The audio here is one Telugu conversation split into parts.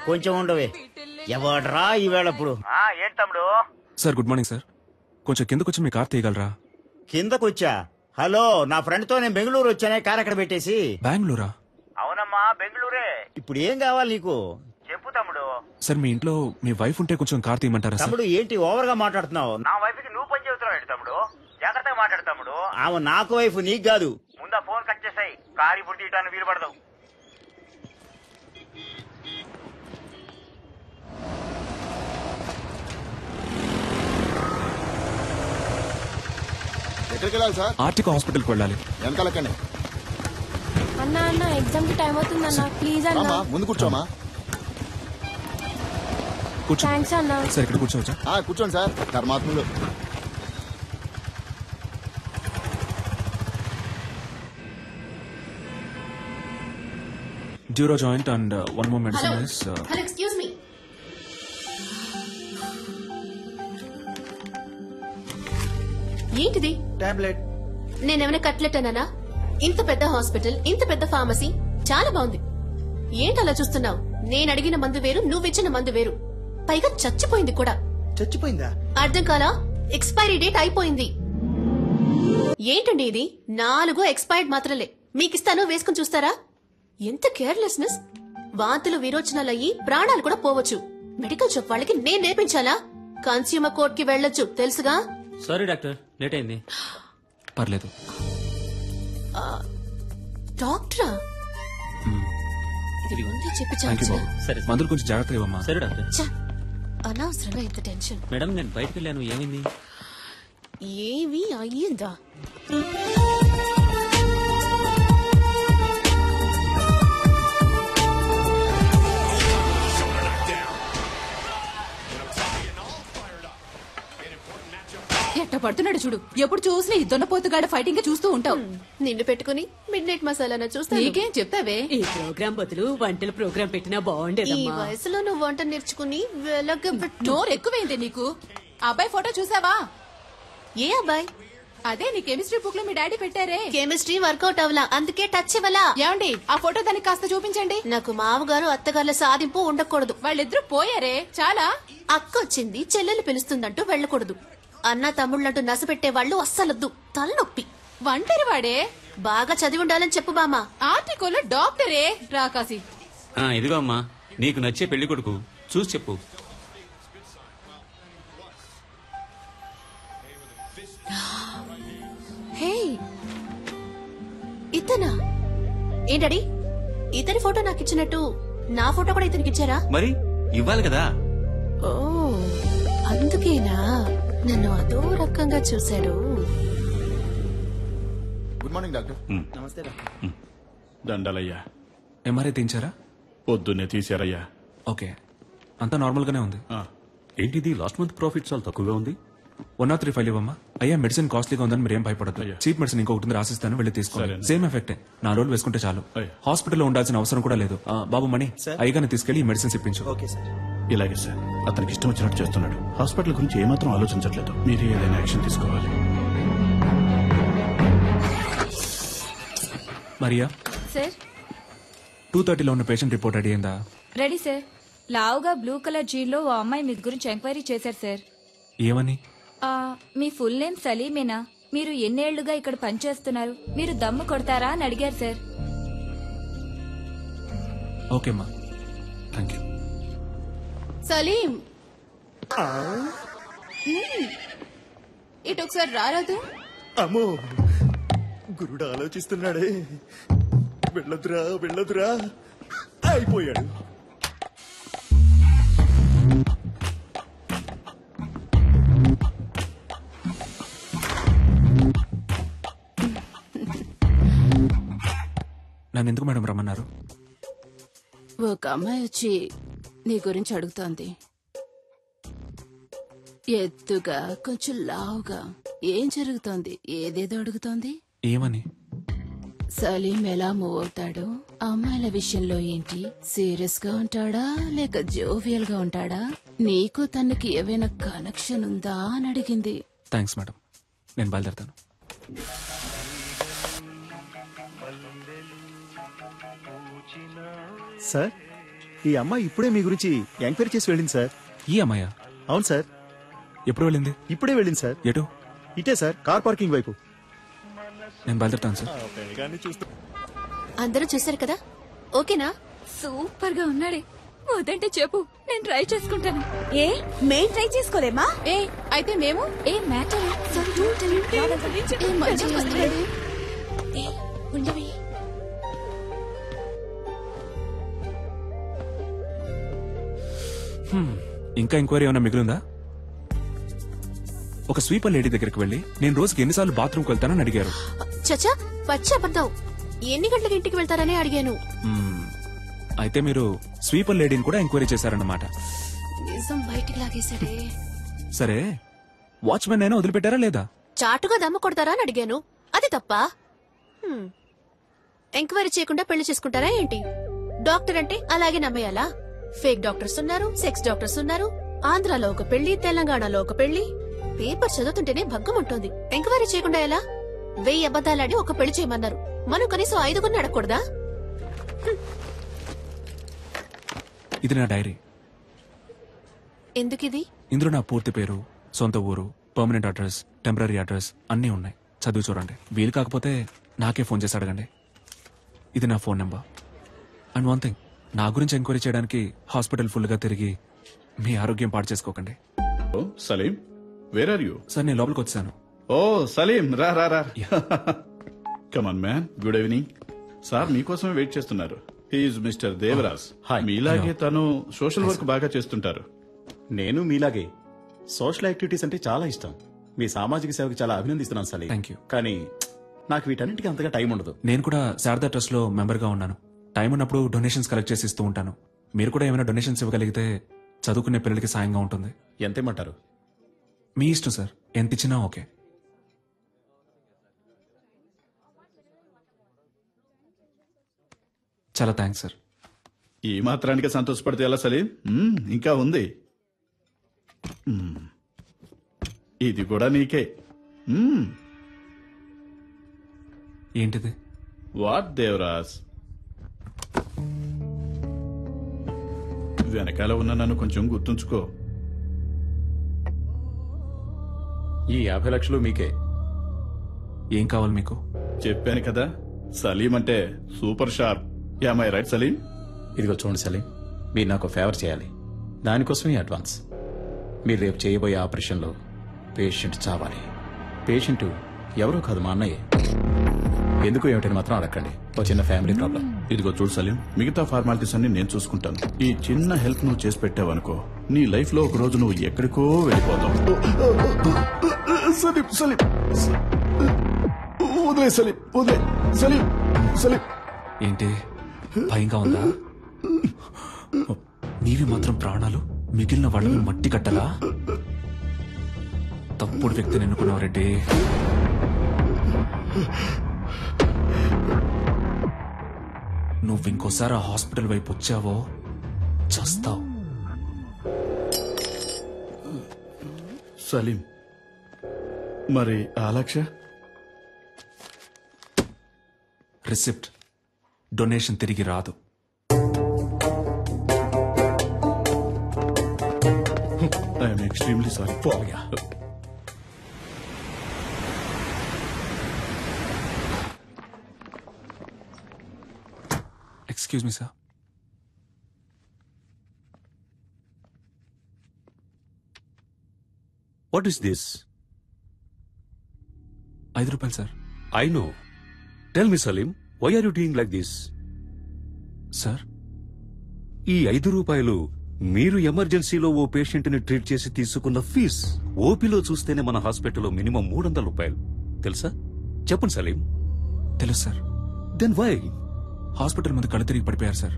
కొంచెం ఉండవే. ఎవడ్రా ఈవేళప్పుడు? ఏంటి తమ్ముడు? Sir good morning sir. కొంచెం కిందకొచ్చి మీ కార్ తీయగలరా? కిందకొచ్చా? హలో, నా ఫ్రెండ్ తో నేను బెంగళూరు వచ్చానే, కార్ అక్కడ పెట్టేసి. బెంగళూరా? అవునమ్మా, బెంగళూరే. ఇప్పుడు ఏం కావాలి నీకు? చెప్పు తమ్ముడు. సార్ మీ ఇంట్లో మీ వైఫ్ ఉంటే కొంచెం కార్ తీయమంటారా సార్? తమ్ముడు ఏంటి ఓవర్ గా మాట్లాడుతున్నావు? నా వైఫ్ కి నువ్వు పని చెబుతున్నావు తమ్ముడు. జాగ్రత్తగా మాట్లాడు తమ్ముడు. ఆమె నాకు వైఫ్, నీకు కాదు. ముందా ఫోన్ కట్ చేసాయి. కారు ఇప్పుడు తీయటానికి వీలు పడదు. ఎక్కడికి వెళ్ళాలి సార్? ఆర్టికో హాస్పిటల్కి వెళ్ళాలి. వెనకాలకండి. అన్నా అన్న ఎగ్జామ్ కి టైం అవుతుంది అన్న, ప్లీజ్ అన్న. ముందు కూర్చోమా. కూర్చో. థ్యాంక్స్ అన్న. సార్ ఇక్కడ కూర్చోవచ్చా? కూర్చోండి సార్. ధర్మాత్ములు. డ్యూరో joint and one more medicine is hello excuse me. ఏంటిది? టాబ్లెట్. నేనేమైనా కట్లెట్ అన్నానా? ఇంత పెద్ద హాస్పిటల్, ఇంత పెద్ద ఫార్మసీ, చాలా బాగుంది. ఏంటి అలా చూస్తున్నావు? నేను అడిగిన మందు వేరు, నువ్విచ్చిన మందు వేరు. పైగా చచ్చిపోయింది కూడా. చచ్చిపోయిందా? అర్థం కాలా? ఎక్స్పైరీ డేట్ అయిపోయింది. ఏంటండి ఇది? 4 ఎక్స్పైర్డ్ మాత్రలే. మీకిస్తాను, వేసుకుని చూస్తారా? ఎంత కేర్లెస్నెస్. వాంతులు విరోచనాలయ్యి ప్రాణాలు కూడా పోవచ్చు. మెడికల్ షాప్ వాళ్ళకి నేను నేర్పించాలా? కన్స్యూమర్ కోర్ట్ కి వెళ్లొచ్చు, తెలుసుగా? సారీ డాక్టర్, లేట్ అయింది. పర్లేదు. డాక్టరా? ఇది ముందే చెప్పి థ్యాంక్ యూ బాబు. సరే. మందులు కొంచెం జాగ్రత్తగా ఇవ్వమ్మా. సరే డాక్టర్. అనవసరంగా ఇంత టెన్షన్. మేడం నేను బయటకు వెళ్ళాను, ఏమైంది? ఏవి అయ్యిందా? ఎట్ట పడుతున్నాడు చూడు. ఎప్పుడు చూసినా ఈ దున్నపోతుగాడ ఫైటింగ్ చూస్తూ ఉంటావు. నిన్ను పెట్టుకుని మిడ్ నైట్ మసాలా చూస్తా. నీకేం చెప్తావే? ఈ ప్రోగ్రామ్ బదులు వంటల ప్రోగ్రామ్ పెట్టినా ఈ బాగుండేదమ్మా. వయసులో నువ్వు వంట నేర్చుకుని నోరు ఎక్కువైంది నీకు. అబ్బాయి ఫోటో చూసావా? ఏ అబ్బాయి? అదే నీ కెమిస్ట్రీ బుక్ లో మీ డాడీ పెట్టారే. కెమిస్ట్రీ వర్కౌట్ అవలా, అందుకే టచ్ ఇవ్వలా. ఏమండి ఆ ఫోటో దానికి కాస్త చూపించండి. నాకు మామగారు అత్తగారుల సాధింపు ఉండకూడదు. వాళ్ళిద్దరూ పోయారే చాలా. అక్క వచ్చింది, చెల్లెలు పిలుస్తుందంటూ వెళ్ళకూడదు. అన్న తమ్ముళ్ళంటూ నసపెట్టే వాళ్ళు అస్సలొద్దు, తలనొప్పి. ఒంటరి వాడే. బాగా చదివి ఉండాలని చెప్పు బామా. ఆర్టికల్ డాక్టరే రాకాసి. ఇదిగో అమ్మా, నీకు నచ్చే పెళ్లి కొడుకు చూసి చెప్పు. హే, ఇతనా? ఏంటడి ఇతని ఫోటో నాకు ఇచ్చినట్టు నా ఫోటో కూడా ఇతనికి ఇచ్చారా? మరి ఇవ్వాలి కదా. ఓ, అందుకేనా నన్ను అదో రకంగా చూశాడు. Good morning doctor. నమస్తే డాక్టర్. దండలయ్యా. ఎంఆర్ఐ తీయించారా? పొద్దున్నే తీశారయ్యా. ఓకే, అంతా నార్మల్ గానే ఉంది. ఏంటిది లాస్ట్ మంత్ ప్రాఫిట్ చాలా తక్కువగా ఉంది. 103 ఫైల్ ఇవ్వమ్మా. అయ్యా మెడిసిన్ కాస్ట్లీగా ఉందని మీరు ఏం భయపడదు. అయ్యా. చీప్ మెడిసిన్ ఇంకొకటి రాసిస్తాను, వెళ్ళి తీసుకోండి. సరే. సేమ్ ఎఫెక్టే. 4 రోజులు వేసుకుంటే చాలు. అయ్యా. హాస్పిటల్లో ఉండాల్సిన అవసరం కూడా లేదు. బాబు మణి, అయ్యగానే తీసుకెళ్లి ఈ మెడిసిన్స్ ఇప్పించు. Okay sir. ఇలాగే సార్, అతనికి ఇష్టం వచ్చినట్టు చేస్తున్నాడు. హాస్పిటల్ గురించి ఏమాత్రం ఆలోచించట్లేదు. మీరు ఏదైనా యాక్షన్ తీసుకోవాలి. మరియా, సార్ 2:30లో ఉన్న పేషెంట్ రిపోర్ట్ రెడీ అయిందా? Ready sir. లావుగా బ్లూ కలర్ జీన్లో ఓ అమ్మాయి మీ గురించి ఎంక్వైరీ చేశారు సార్. ఏమని? మీ ఫుల్ నేమ్ సలీమేనా? మీరు ఎన్నేళ్లుగా ఇక్కడ పనిచేస్తున్నారు? మీరు దమ్ము కొడతారా అని అడిగారు సార్. ఓకేమ్మా, థ్యాంక్ యూ. సలీం, ఇటు ఒకసారి రారాదు. అమ్మో, గురుడు ఆలోచిస్తున్నాడే. వెళ్ళొద్దురా వెళ్ళొద్దురా, అయిపోయాడు. నన్ను ఎందుకు మేడం రమ్మన్నారు? ఒక అమ్మాయి వచ్చి నీ గురించి అడుగుతోంది. ఎత్తుగా, కొంచెం లావుగా. ఏం జరుగుతోంది? ఏదేదో అడుగుతోంది. ఏమని? సలీం ఎలా మూవ్ అవుతాడు, అమ్మాయిల విషయంలో ఏంటి, సీరియస్ గా ఉంటాడా లేక జోవియల్ గా ఉంటాడా, నీకు తనకి ఏవైనా కనెక్షన్ ఉందా అని అడిగింది. థ్యాంక్స్ మేడం, నేను బయలుదేరుతాను. సార్, ఈ అమ్మాయి ఇప్పుడే మీ గురించి ఎంక్వైరీ చేసి వెళ్ళింది సార్. ఈ అమ్మాయ? అవును సార్. ఎప్పుడు వెళ్ళింది? ఇప్పుడే వెళ్ళింది సార్. ఎటు? ఇటే సార్, కార్ పార్కింగ్ వైపు. నేను బయలుదేరుతాను సార్. అందరూ చూశారు కదా, ఓకేనా? సూపర్ గా ఉన్నాడే. వద్దంటే చెప్పు, నేను ట్రై చేసుకుంటాను. ఏ మేం ట్రై చేసుకోలేమా? ఏ అయితే మేము ఏ మ్యాటర్ ఉండవి. ఇంకా ఎంక్వైరీ ఏమైనా మిగిలిందా? ఒక స్వీపర్ లేడీ దగ్గరికి వెళ్ళి నేను రోజుకి ఎన్నిసార్లు బాత్రూమ్కి వెళ్తానని అడిగారు. చచ్చా, పచ్చి అబద్ధం. ఎన్ని గంటలకు ఇంటికి వెళ్తారని అడిగాను. అయితే మీరు స్వీపర్ లేడీని కూడా ఎంక్వైరీ చేశారన్నమాట. నిజం బయటికి లాగేశాడే. సరే, వాచ్మెన్ అయినా వదిలిపెట్టారా లేదా? చాటుగా దమ్ము కొడతారా అని అడిగాను. అది తప్ప? ఎంక్వైరీ చేయకుండా పెళ్లి చేసుకుంటారా ఏంటి? డాక్టర్ అంటే అలాగే నమ్మేయాలా? ఫేక్ డాక్టర్స్ ఉన్నారు, సెక్స్ డాక్టర్స్ ఉన్నారు. ఆంధ్రాలో ఒక పెళ్లి, తెలంగాణలో ఒక పెళ్లి. పేపర్ చదువుతుంటేనే భగ్గం ఉంటుంది. ఎంక్వైరీ చేయకుండా ఎలా? 1000 అబద్దాలాడి ఒక పెళ్లి చేయమన్నారు. మనం కనీసం 5 అడగకూడదా? ఇది నా డైరీ. ఎందుకిది? ఇందులో నా పూర్తి పేరు, సొంత ఊరు, పర్మనెంట్ అడ్రస్, టెంపరీ అడ్రస్ అన్నీ ఉన్నాయి. చదివి చూడండి. వీలు కాకపోతే నాకే ఫోన్ చేసి అడగండి. ఇది నా phone number. And one thing, నా గురించి ఎంక్వైరీ చేయడానికి హాస్పిటల్ ఫుల్ గా తిరిగి మీ ఆరోగ్యం పాడు చేసుకోకండి. Salim, where are you? Sir, నేను లోపలికి వచ్చాను. ఓ సలీం, రా రా రా. Come on man, good evening. Sir మీకోసమే వెయిట్ చేస్తున్నారు. He is mister Devaraj. మీలాగే తను సోషల్ వర్క్ బాగా చేస్తుంటారు. నేను మీలాగే సోషల్ యాక్టివిటీస్ అంటే చాలా ఇష్టం. మీ సామాజిక సేవకు చాలా అభినందిస్తున్నాను సలీం. Thank you. కానీ నాకు వీటన్నిటికీ అంతగా టైం ఉండదు. నేను కూడా శారదా ట్రస్ట్ లో మెంబర్ గా ఉన్నాను. టైం ఉన్నప్పుడు డొనేషన్స్ కలెక్ట్ చేసి ఇస్తూ ఉంటాను. మీరు కూడా ఏమైనా డొనేషన్స్ ఇవ్వగలిగితే చదువుకునే పిల్లలకి సాయంగా ఉంటుంది. ఎంతేమంటారు? మీ ఇష్టం సార్, ఎంత ఇచ్చినా ఓకే. చాలా థ్యాంక్స్ సార్. ఈ మాత్రానికి సంతోషపడితే ఎలా సలీం? ఇంకా ఉంది. ఇది కూడా నీకే. ఏంటిది? వాట్ దేవరాజ్? వెనకాల ఉన్న నన్ను కొంచెం గుర్తుంచుకో. ఈ 50 లక్షలు మీకే. ఏం కావాలి మీకు? చెప్పాను కదా, సలీం అంటే super sharp. Am I right Salim? ఇదిగో చూడండి సలీం, మీరు నాకు ఫేవర్ చేయాలి. దానికోసమే అడ్వాన్స్. మీరు రేపు చేయబోయే ఆపరేషన్లో పేషెంట్ చావాలి. పేషెంట్ ఎవరో కాదు, మా అన్నయ్య. ఎందుకు ఏమిటని మాత్రం అడగండి. ఓ చిన్న ఫ్యామిలీ ప్రాబ్లం. ఇదిగో చూడు సలీం, మిగతా ఫార్మాలిటీస్ అన్ని నేను చూసుకుంటాను. ఈ చిన్న హెల్ప్ నువ్వు చేసి పెట్టావనుకో, నీ లైఫ్ లో ఒక రోజు నువ్వు ఎక్కడికో వెళ్ళిపోతావు. సలీం సలీం, వదిలే సలీం, వదిలే సలీం. సలీం ఏంటి భయంగా ఉందా? నీవి మాత్రం ప్రాణాలు, మిగిలిన వాళ్ళని మట్టి కట్టలా? తప్పుడు వ్యక్తిని ఎన్నుకున్నావు రెడ్డి. నువ్వు ఇంకోసారి ఆ హాస్పిటల్ వైపు వచ్చావో చస్తావు. సలీం, మరి ఆ లక్ష? రిసిప్ట్, డొనేషన్ తిరిగి రాదు. I'm extremely sorry. Excuse me sir. What is this? 5 రూపాయలు sir. I know. Tell me Salim, why are you doing like this? Sir, ఈ 5 రూపాయలు మీరు ఎమర్జెన్సీలో ఓ పేషెంట్ ని ట్రీట్ చేసి తీసుకున్న ఫీజ్. ఓపీలో చూస్తేనే మన హాస్పిటల్లో మినిమం 300 రూపాయలు. తెలుసా? చెప్పండి సలీం. తెలుసు సార్. Then why? హాస్పిటల్ ముందు కళ్ళు తిరిగి పడిపోయారు సార్,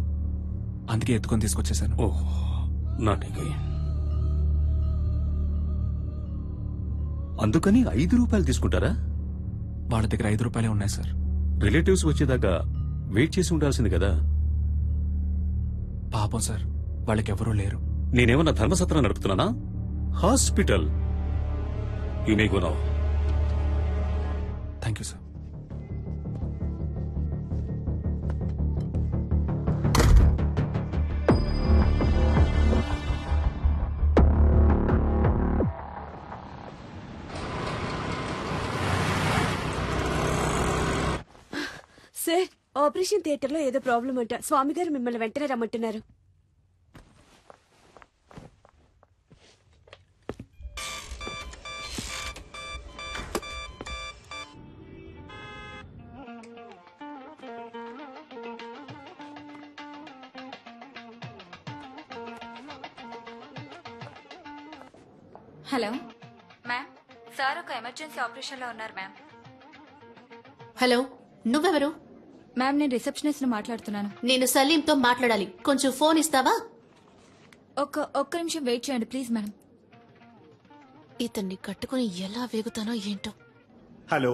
అందుకే ఎత్తుకొని తీసుకొచ్చేసాను. ఓహ్, నాట్ అగైన్. అందుకని 5 రూపాయలు తీసుకుంటారా? వాళ్ళ దగ్గర 5 రూపాయలే ఉన్నాయి సార్. రిలేటివ్స్ వచ్చేదాకా వెయిట్ చేసి ఉండాల్సింది కదా. పాపం సార్, వాళ్ళకెవరూ లేరు. నేనేమన్నా ధర్మసత్రం నడుపుతున్నానా? Hospital. You may go now. Thank you sir. Sir operation theatre లో ఏదో ప్రాబ్లం అంట. స్వామి గారు మిమ్మల్ని వెంటనే రమ్మంటున్నారు. హలో మ్యామ్, సార్ ఒక ఎమర్జెన్సీ ఆపరేషన్ లో ఉన్నారు మ్యామ్. హలో, నువ్వెవరు? మ్యామ్, నేను రిసెప్షనిస్ట్ ని మాట్లాడుతున్నాను. నేను సలీంతో మాట్లాడాలి. కొంచెం ఫోన్ ఇస్తావా? ఒక్క నిమిషం వెయిట్ చేయండి ప్లీజ్ మేడం. ఇతన్ని కట్టుకుని ఎలా వేగుతానో ఏంటో. హలో,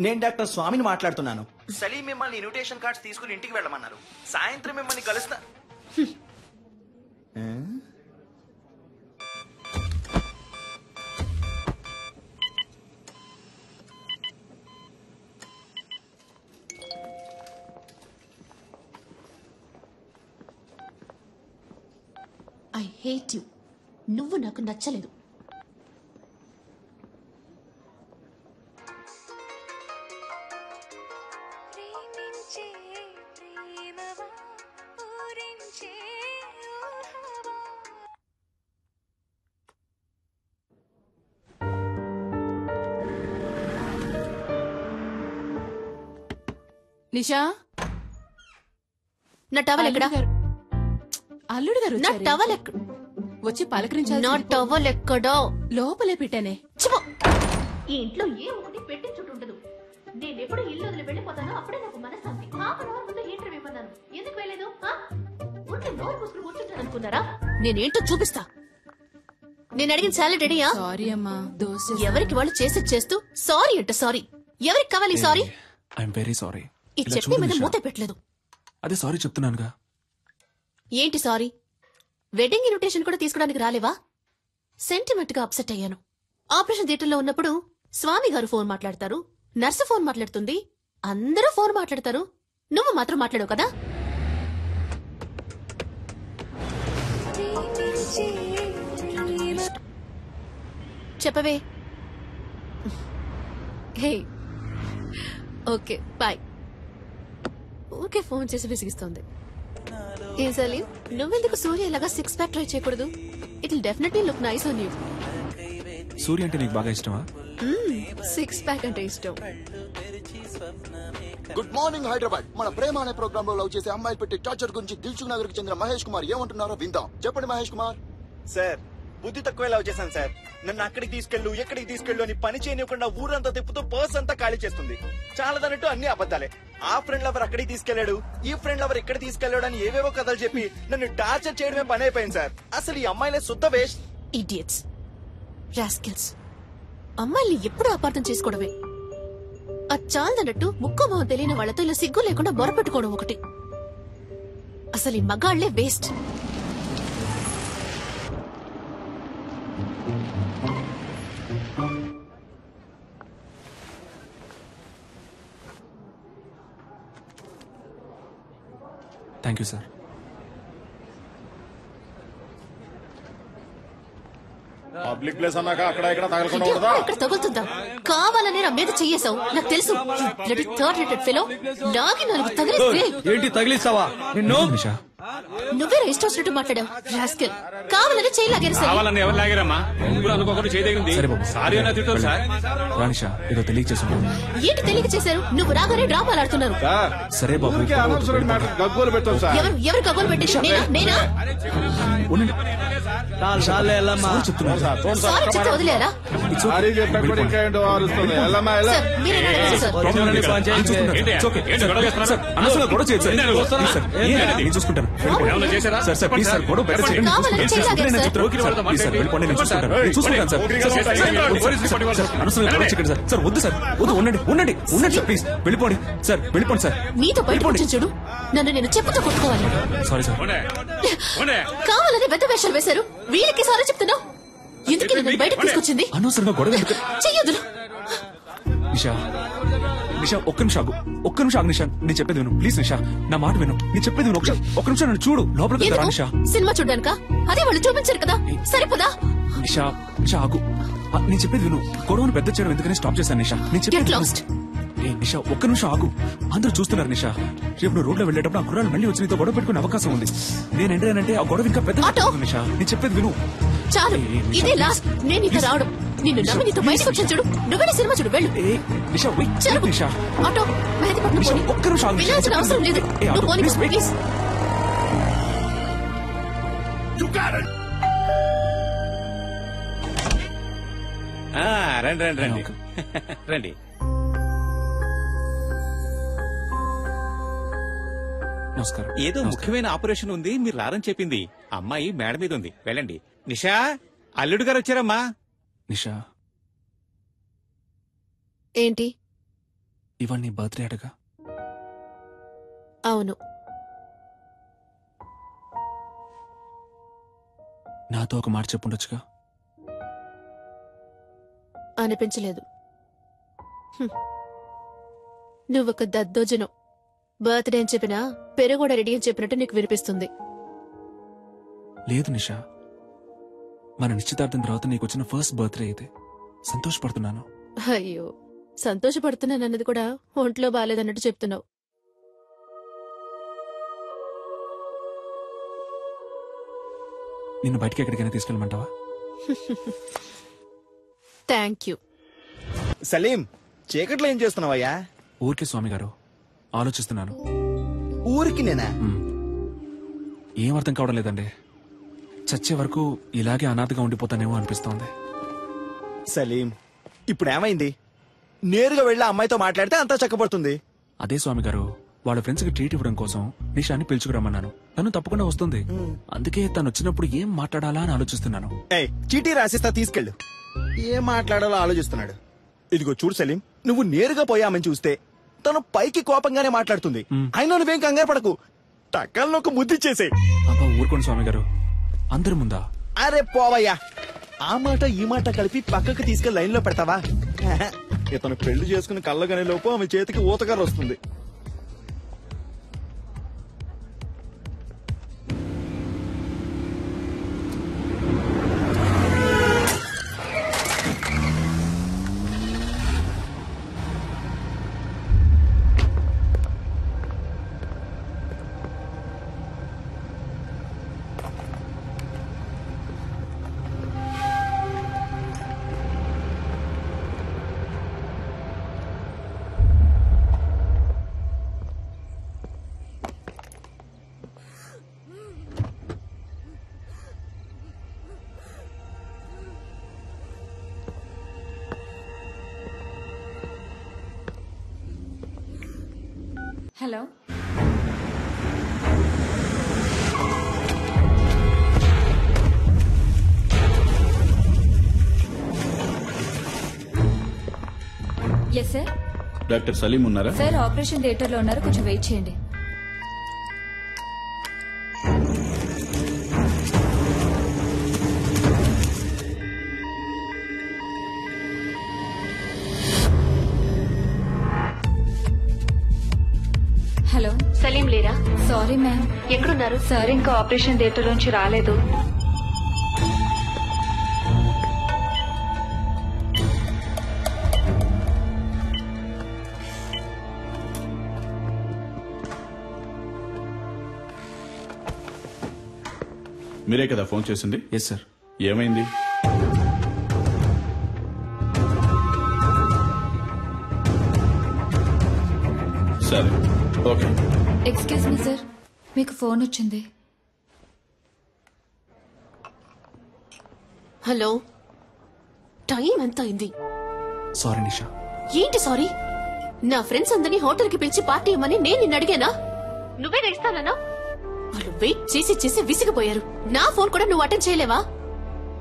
నేను డాక్టర్ స్వామిని మాట్లాడుతున్నాను. సలీం మిమ్మల్ని ఇన్విటేషన్ కార్డ్స్ తీసుకుని ఇంటికి వెళ్ళమన్నారు. సాయంత్రం మిమ్మల్ని కలుస్తా. I hate you. నువ్వు నాకు నచ్చలేదు. నిషా, నా టవల్ ఎక్కడా? అల్లుడు గారు నా వచ్చారే. టవల్ ఎక్కడ? వచ్చి పలకరించాలి. నా టవల్ ఎక్కడో లోపలే పెట్టానే. ఈ ఇంట్లో ఏ ఒకటి పెట్టి చుట్టుండదు. నేను ఎప్పుడు ఇల్లు వదిలి వెళ్ళిపోతానో అప్పుడే నాకు మనశ్శాంతి. హాఫ్ అన్ అవర్ ముందు హీటర్ ఇవ్వన్నాను. ఎందుకు వెళ్ళలేదు? ఉంటే నోరు మూసుకుని కూర్చుంటాను అనుకున్నారా? నేనేంటో చూపిస్తా. నేను అడిగిన సాలరీ రెడీయా? సారీ అమ్మా, దోశ. ఎవరికి వాళ్ళు చేసేది చేస్తూ సారీ అంట. సారీ ఎవరికి కావాలి? సారీ. I'm very sorry. ఈ చట్నీ మీద మూత పెట్టలేదు. అదే సారీ చెప్తున్నానుగా. ఏంటి సారీ? వెడ్డింగ్ ఇన్విటేషన్ కూడా తీసుకోవడానికి రాలేవా? సెంటిమెంట్ గా అప్సెట్ అయ్యాను. ఆపరేషన్ థియేటర్లో ఉన్నప్పుడు స్వామి గారు ఫోన్ మాట్లాడతారు, నర్సు ఫోన్ మాట్లాడుతుంది, అందరూ ఫోన్ మాట్లాడతారు. నువ్వు మాత్రం మాట్లాడవు కదా? చెప్పవే. Hey, okay bye. ఊరికే ఫోన్ చేసి విసిగిస్తోంది. ఏ సలీం, నువ్వెందుకు సూర్య ఇలాగా సిక్స్ ప్యాక్ ట్రై చేయకూడదు? It will definitely look nice on you. Surya అంటే నీకు బాగా ఇష్టమా? సిక్స్ ప్యాక్ అంటే ఇష్టం. Good morning Hyderabad. మన ప్రేమ అనే ప్రోగ్రామ్ లో లవ్ చేసే అమ్మాయిలు పెట్టి టార్చర్ గురించి దిల్సుఖ్ నగర్ కి చెందిన మహేష్ కుమార్ ఏమంటున్నారో విందాం. చెప్పండి మహేష్ కుమార్. సార్, బుద్ధి తక్కువ లవ్ చేశాను సార్. నన్ను అక్కడికి తీసుకెళ్ళు, ఎక్కడికి తీసుకెళ్ళు అని పని చేయనివ్వకుండా ఊరంతా తిప్పుతూ పర్స్ అంతా ఖాళీ చేస్తుంది. చాలదన్నట్టు అన్ని అబద్దాలే. ఆ ఫ్రెండ్ లవర్ అక్కడికి తీసుకెళ్లాడు, ఈ ఫ్రెండ్ లవర్ ఇక్కడ తీసుకెళ్లాడు అని ఏవేవో కథలు చెప్పి నన్ను టార్చర్ చేయడమే పని అయిపోయింది సార్. అసలు ఈ అమ్మాయిలే శుద్ధ వేస్ట్. Idiots, rascals. అమ్మాయిల్ని ఎప్పుడూ అపార్థం చేసుకోవడమే. అది చాలదన్నట్టు ముక్కు మొహం తెలియని వాళ్లతో ఇలా సిగ్గు లేకుండా బొరపెట్టుకోవడం ఒకటి. అసలు ఈ మగాళ్లే waste. Thank you sir. Public place అన్నాక అక్కడ ఇక్కడ తగలకుండా ఇక్కడ తగులుతుందా? కావాలనే నా మీద చెయ్యేశావు, నాకు తెలుసు. థర్డ్ రేటెడ్ ఫెలో లాగి నాలుగు తగిలిస్తే ఏంటి తగిలిస్తావా? నిషా, నువ్వే ఇష్టం వచ్చినట్టు మాట్లాడావు. రాస్కెల్, కావాలని చేయి లాగేసావు. కావాలని ఎవరు లాగారమ్మా? అనుకోకుండా చేయదగింది. సరే బాబు, సారీ అన్న తిట్టారు సార్. రానిషా, ఏదో తెలియక చేస్తున్నాను. ఏంటి తెలియక చేశారు? నువ్వు రాగానే డ్రామాలు ఆడుతున్నారు. సరే బాబు, గగ్గోలు పెట్టాం సార్. ఎవరు కబోలు పెట్టేసి? నేనా? చెప్తున్నాను సారీ చెప్తే వదిలేరా? సారీ చెప్పకుండా ఇంకా ఏంటో ఆరుస్తుంది. ఎల్లమ్మా ఎలా? సార్, మీరేనా అడగండి సార్. చూసుకుంటాను సార్. సార్ ప్లీజ్ సార్, గొడవ బెటర్ చేయండి. కావాలని చేయి లాగారు సార్. వెళ్ళిపోండి, నేను చూసుకుంటాను సార్. అనవసరంగా గొడవ చేయకండి సార్. సార్ వద్దు సార్, వద్దు. ఉండండి సార్, ప్లీజ్ వెళ్ళిపోండి సార్. వెళ్ళిపోండి సార్. నీతో బయట వచ్చి చూడు, నన్ను నేను చెప్పుతో కొట్టుకోవాలి. Sorry sir. కావాలని పెద్ద వేషాలు వేశారు. వీళ్ళకి సారీ చెప్తున్నావు. ఎందుకు నన్ను బయటకు తీసుకొచ్చింది? అనవసరంగా గొడవ చెయ్యొద్దు. నిషా, ఒక్క నిమిషం ఆగు నిషా. నేను చెప్పేది విను ప్లీజ్. నిషా, నా మాట విను. నేను చెప్పేది విను. ఒక్క నిమిషం నన్ను చూడు. లోపలికి రా నిషా. సినిమా చూడ్డానిక? అదే వాళ్ళు చూపించారు కదా, సరిపోదా? నిషా ఆగు. నేను చెప్పేది విను. గొడవను పెద్ద చేయడం ఎందుకని స్టాప్ చేశాను నిషా. నేను గెట్ లాస్ట్. ఏ నిషా ఒక్క నిమిషం ఆగు. అందరూ చూస్తున్నారు నిషా. రేపు నువ్వు రోడ్లో వెళ్ళేటప్పుడు ఆ గుర్రాలు మళ్ళీ వచ్చి నీతో గొడవ పెట్టుకునే అవకాశం ఉంది. నేను ఎంటానంటే ఆ గొడవ ఇంకా పెద్ద నిషా. నేను చెప్పేది విను. చాలు, ఇదే లాస్ట్. నేను ఇక రావడం. నిన్ను నమ్మి నీతో బయటకు వచ్చాను చూడు. నువ్వే సినిమా చూడు, వెళ్ళు. నిషా నిషా ఆటో మెహదీపట్నం పోనీ. ఒక్క నిమిషం ఆగు. వెళ్ళాల్సిన అవసరం లేదు. నువ్వు పోనీ ప్లీజ్. రండి రండి రండి రండి. నమస్కారం. ఏదో ముఖ్యమైన ఆపరేషన్ ఉంది, మీరు రారని చెప్పింది. అమ్మాయి మేడ మీద ఉంది, వెళ్ళండి. నిషా, అల్లుడు గారు వచ్చారమ్మా. నిషా, ఏంటి? ఇవాళ నీ బర్త్డే అడగా? అవును. నాతో ఒక మాట చెప్పుండొచ్చుగా. అనిపించలేదు. నువ్వొక దద్దోజనం. బర్త్డే అని చెప్పినా పెరుగూడ రెడీ అని చెప్పినట్టు నీకు వినిపిస్తుంది. లేదు నిషా, మన నిశ్చితార్థం తర్వాత నీకు వచ్చిన ఫస్ట్ బర్త్డే ఇది. సంతోషపడుతున్నాను. అయ్యో, సంతోషపడుతున్నానన్నది కూడా ఒంట్లో బాలేదన్నట్టు చెప్తున్నావు. నిన్ను బయటికి ఎక్కడికైనా తీసుకెళ్ళమంటావా? Thank you. సలీం, చీకట్లో ఏం చేస్తున్నావయ్యా? ఊరికే స్వామి గారు, ఆలోచిస్తున్నాను. ఊరికి నేనా? ఏం అర్థం కావడం లేదండి. చచ్చే వరకు ఇలాగే అనాథగా ఉండిపోతానేమో అనిపిస్తోంది. సలీం, ఇప్పుడు ఏమైంది? నేరుగా వెళ్ళి అమ్మాయితో మాట్లాడితే అంతా చక్కబడుతుంది. అదే స్వామి గారు, వాళ్ళ ఫ్రెండ్స్ కి ట్రీట్ ఇవ్వడం కోసం నిషాని పిలుచుకురమ్మన్నాను. తను తప్పకుండా వస్తుంది. అందుకే తను వచ్చినప్పుడు ఏం మాట్లాడాలా అని ఆలోచిస్తున్నాను. చీటీ రాసిస్తా, తీసుకెళ్ళు. ఏం మాట్లాడాలో ఆలోచిస్తున్నాడు. ఇదిగో చూడు సలీం, నువ్వు నేరుగా పోయామని చూస్తే తను పైకి కోపంగానే మాట్లాడుతుంది. అయినా నువ్వేం కంగారు పడకు, టక్కల్లో ఒక ముద్దిచ్చేసే. అబ్బా ఊరుకోండి స్వామి గారు, అందరి ముందా? అరే పోవయ్యా, ఆ మాట ఈ మాట కలిపి పక్కకు తీసుకెళ్లి లైన్ లో పెడతావా? ఇతను పెళ్లి చేసుకుని కళ్ళగనే లోపు ఆమె చేతికి ఊతకర్ర వస్తుంది. Hello, yes sir. Doctor Salim ఉన్నారా? సార్ ఆపరేషన్ థియేటర్ లో ఉన్నారు, కొంచెం వెయిట్ చేయండి. హలో, సలీం లేరా? Sorry ma'am. ఎక్కడున్నారు? సార్ ఇంకా ఆపరేషన్ థియేటర్ నుంచి రాలేదు. మీరే కదా ఫోన్ చేసింది? Yes sir. ఏమైంది? సరే, ఓకే. ఎక్స్క్యూజ్ మీ సార్, మీకు ఫోన్ వచ్చింది. హలో, టైం ఎంత అయింది? సారీ నిషా. ఏంటి సారీ? నా ఫ్రెండ్స్ అందరినీ హోటల్ కి పిలిచి పార్టీ ఇవ్వమని నేను నిన్ను అడిగానా? నువ్వే ఇస్తానన్నా? వాళ్ళు వెయిట్ చేసి చేసి విసిగిపోయారు. నా ఫోన్ కూడా నువ్వు అటెండ్ చేయలేవా?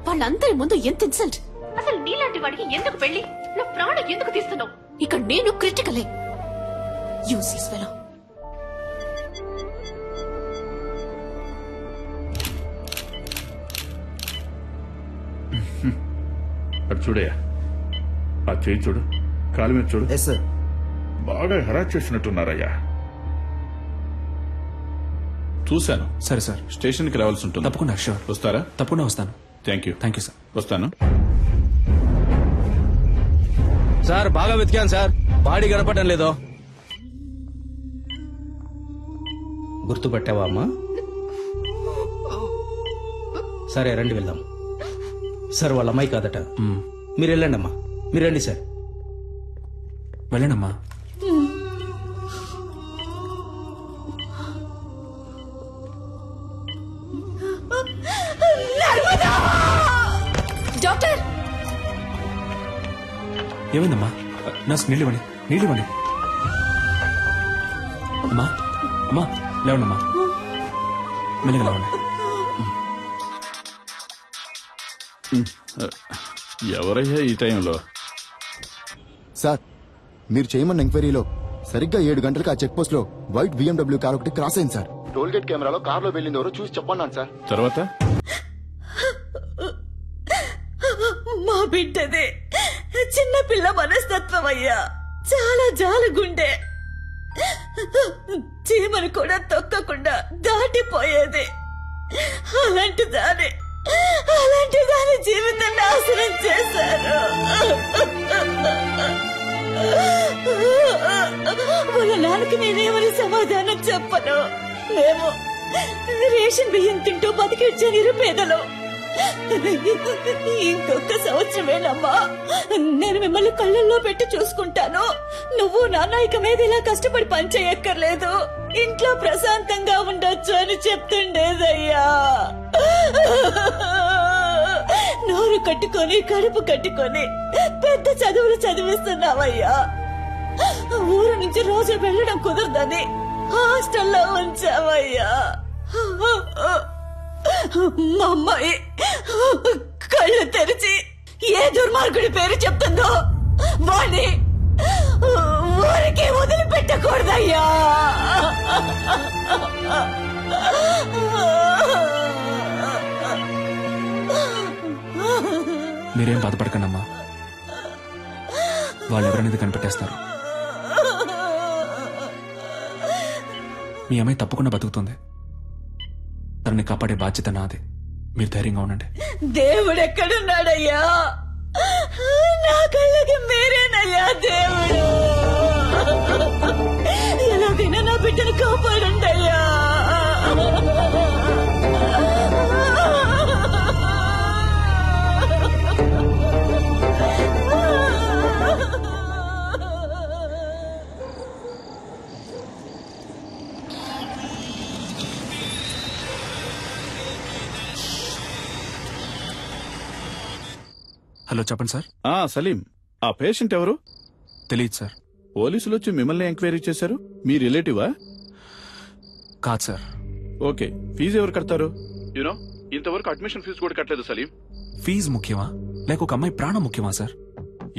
వాళ్ళందరి ముందు ఎంత ఇన్సల్ట్! అసలు నీలాంటి వాడికి ఎందుకు పెళ్లి? నా ప్రాణం ఎందుకు తీస్తున్నావు? ఇక నేను క్రిటికలే. Useless fellow. అటు చూడయా, ఆ చేయి చూడు, కాలు మీద చూడు. Yes sir. బాగా హెరాస్ చేసినట్టున్నారయ్యా. చూశాను. సరే సార్, స్టేషన్కి రావాల్సి ఉంటుంది. తప్పకుండా. షూర్. వస్తారా? తప్పకుండా వస్తాను. Thank you. Thank you sir. వస్తాను. సార్ బాగా వెతికాను సార్, బాడీ కనపడటం లేదో. గుర్తుపట్టావా అమ్మా? సరే రండి వెళ్దాం. సార్ వాళ్ళ అమ్మాయి కాదట. మీరు వెళ్ళండి అమ్మా. మీరు రండి సార్. వెళ్ళండమ్మా. డాక్టర్ ఏమైందమ్మా? నర్స్ నీళ్ళు ఇవ్వండి, నీళ్ళు ఇవ్వండి. అమ్మా అమ్మా లేవండమ్మా, మెల్లగా లేవండి. ఎవరయ్యా ఈ టైంలో? సార్ మీరు చేయమన్న ఎంక్వైరీలో సరిగ్గా 7 గంటలకు ఆ చెక్ పోస్ట్ లో వైట్ BMW కార్ ఒకటి క్రాస్ అయింది సార్. టోల్ గేట్ కెమెరాలో కార్ లో వెళ్ళింది ఎవరో చూసి చెప్పన్నాను సార్. తర్వాత మా బిడ్డదే చిన్న పిల్ల మనస్తత్వం అయ్యా. చాలా జాలగుండే, చీమను కూడా తొక్కకుండా దాటిపోయేది. అలాంటి దాని జీవితం నాశనం చేశారు. వాళ్ళ నాన్నకి నేనేమని సమాధానం చెప్పను. మేము రేషన్ బియ్యం తింటూ బతికిచ్చే నిరుపేదలు. ఇంకొక సంవత్సరమేనమ్మా, నేను మిమ్మల్ని కళ్ళల్లో పెట్టి చూసుకుంటాను. నువ్వు నాన్న ఇక మీద ఇలా కష్టపడి పని చేయక్కర్లేదు, ఇంట్లో ప్రశాంతంగా ఉండొచ్చు అని చెప్తుండేదయ్యా. నోరు కట్టుకొని కడుపు కట్టుకొని పెద్ద చదువులు చదివిస్తున్నావయ్యా. ఊరు నుంచి రోజు వెళ్ళడం కుదరదని హాస్టల్లో ఉంచావయ్యా. మా అమ్మాయి కళ్ళు తెరిచి ఏ దుర్మార్గుడి పేరు చెప్తుందో వాణ్ణి ఊరికి వదిలిపెట్టకూడదయ్యా. మీరేం బాధపడకండమ్మా, వాళ్ళు ఎవరనేది కనిపెట్టేస్తారు. మీ అమ్మాయి తప్పకుండా బతుకుతుంది. తనని కాపాడే బాధ్యత నాది. మీరు ధైర్యంగా ఉండండి. దేవుడెక్కడున్నాడయ్యా? నా కళ్ళకి మీరేనయ్యా దేవుడు. ఎలాగైనా నా బిడ్డను కాపాడండి అయ్యా. హలో చెప్పండి సార్. సలీం, ఆ పేషెంట్ ఎవరు? తెలియదు సార్. పోలీసులు వచ్చి మిమ్మల్ని ఎంక్వైరీ చేశారు. మీ రిలేటివా? కాదు సార్. ఓకే, ఫీజు ఎవరు కడతారు? యూనో ఇంతవరకు అడ్మిషన్ ఫీజు కూడా కట్టలేదు సలీం. ఫీజు ముఖ్యమా లేక ఒక అమ్మాయి ప్రాణం ముఖ్యమా సార్?